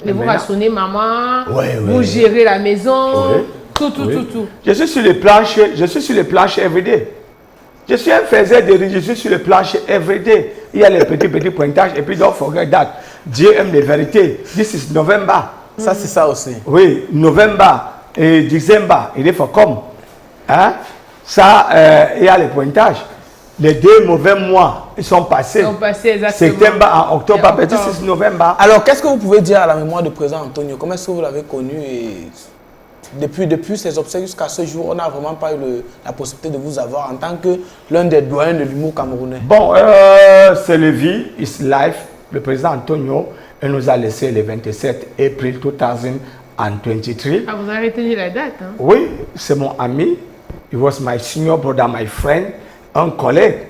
Et vous rassonnez maman, vous gérez la maison, tout. Je suis sur les planches everyday. Je suis un faiseur de riz, je suis sur les planches everyday. Il y a les petits pointages et puis don't forget that. Dieu aime les vérités. This is November. Ça, c'est ça aussi. Oui, November et December, il est for comme. Hein? Ça, il y a les pointages. Les 2 mauvais mois, ils sont passés. Septembre à octobre, mais this is November. Alors, qu'est-ce que vous pouvez dire à la mémoire de président Antonio? Comment est-ce que vous l'avez connu et depuis ces obsèques jusqu'à ce jour, on n'a vraiment pas eu la possibilité de vous avoir en tant que l'un des doyens de l'humour camerounais. Bon, c'est le vie, is life. Le président Antonio nous a laissé le 27 avril 2023. Ah, vous avez retenu la date, hein? Oui, c'est mon ami. He was my senior brother, my friend, un collègue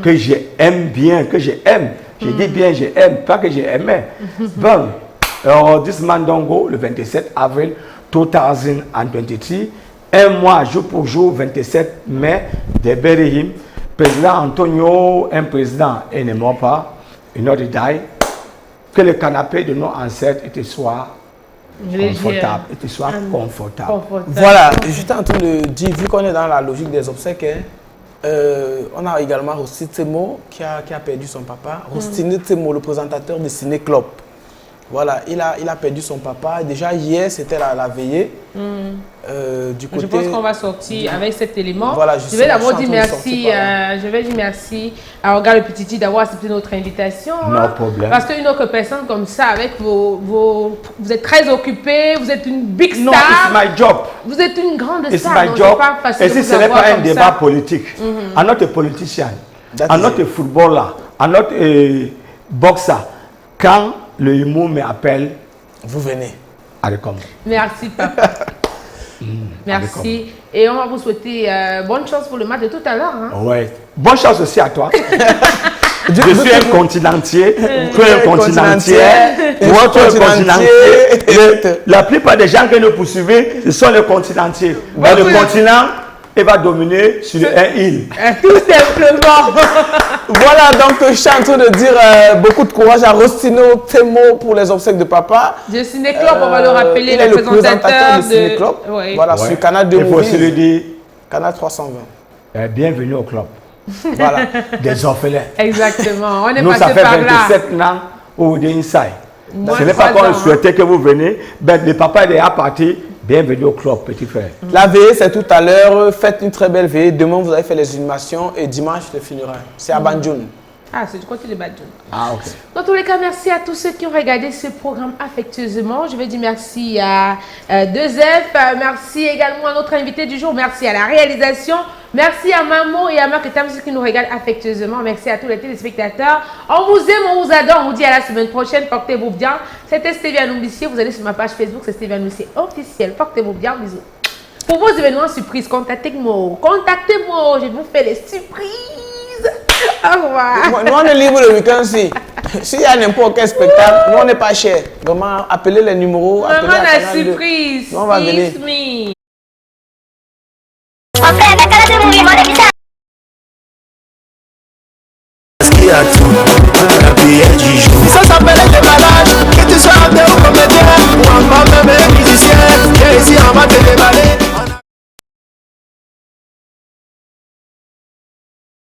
que j'aime bien, que j'aime. Je dis bien j'aime, pas que j'aimais. Bon, this man don't go, le 27 avril 2023. Un mois, jour pour jour, 27 mai, de Berihim. Président Antonio, un président, il ne mort pas, il n'a pas die. Que le canapé de nos ancêtres était soit confortable, était soit confortable. Voilà, j'étais en train de dire, vu qu'on est dans la logique des obsèques, on a également Rosti Temo qui a perdu son papa. Rostine Temo, le présentateur de Ciné Club. Voilà, il a perdu son papa. Déjà hier, c'était la veillée. Du côté... Je pense qu'on va sortir avec cet élément. Voilà, je vais d'abord dire merci. Je vais dire merci à Olga le Petit d'avoir accepté notre invitation. No problème. Parce qu'une autre personne comme ça, avec vous êtes très occupé, vous êtes une big star. Non, it's my job. Vous êtes une grande It's star. my job. Et si ce n'est pas un débat ça. politique, I'm not a politician, I'm not a footballer, I'm not a boxer. Quand le humour me appelle, vous venez. Allez, comme. Merci, papa. Merci. Et on va vous souhaiter bonne chance pour le match de tout à l'heure. Hein? Ouais. Bonne chance aussi à toi. Je suis un continentier. Tu es un continentier. Moi, tu es un continentier. La plupart des gens que nous poursuivons, ce sont les continentiers. Mais le continent, il va dominer sur un île. Tout simplement. Voilà, donc je suis en train de dire beaucoup de courage à Rostino Temo pour les obsèques de papa. De Ciné Club, on va le rappeler, il est le présentateur de Ciné Club. Oui. Voilà, sur Canal 2 Il faut aussi le dire. Canal 320. Bienvenue au club. Voilà. Des orphelins. Exactement. On est Nous, passé ça fait par là. 27 ans au inside. Moi, Ce n'est pas 3 qu'on ans, souhaitait que vous veniez. Ben, le papa est déjà parti. Bienvenue au club, petit frère. La veillée, c'est tout à l'heure. Faites une très belle veillée. Demain, vous allez faire les inhumations et dimanche, le funérailles. C'est à Banjoun. Ah, c'est du côté de Badjoun. Ah, ok. Dans tous les cas, merci à tous ceux qui ont regardé ce programme affectueusement. Je veux dire merci à 2F, merci également à notre invité du jour, merci à la réalisation, merci à Maman et à Marc Tamsi qui nous regardent affectueusement, merci à tous les téléspectateurs. On vous aime, on vous adore, on vous dit à la semaine prochaine, portez-vous bien. C'était Stéviane Oumbissi, vous allez sur ma page Facebook, c'est Stéviane Oumbissi officiel, portez-vous bien, bisous. Pour vos événements surprises, contactez-moi, je vous fais les surprises. Au revoir. Nous, on est libre le week-end si. S'il y a n'importe quel spectacle, nous, on n'est pas cher. Vraiment, appelez les numéros. Maman, la surprise. Nous, on va venir. It's me. On fait la cara de mourir,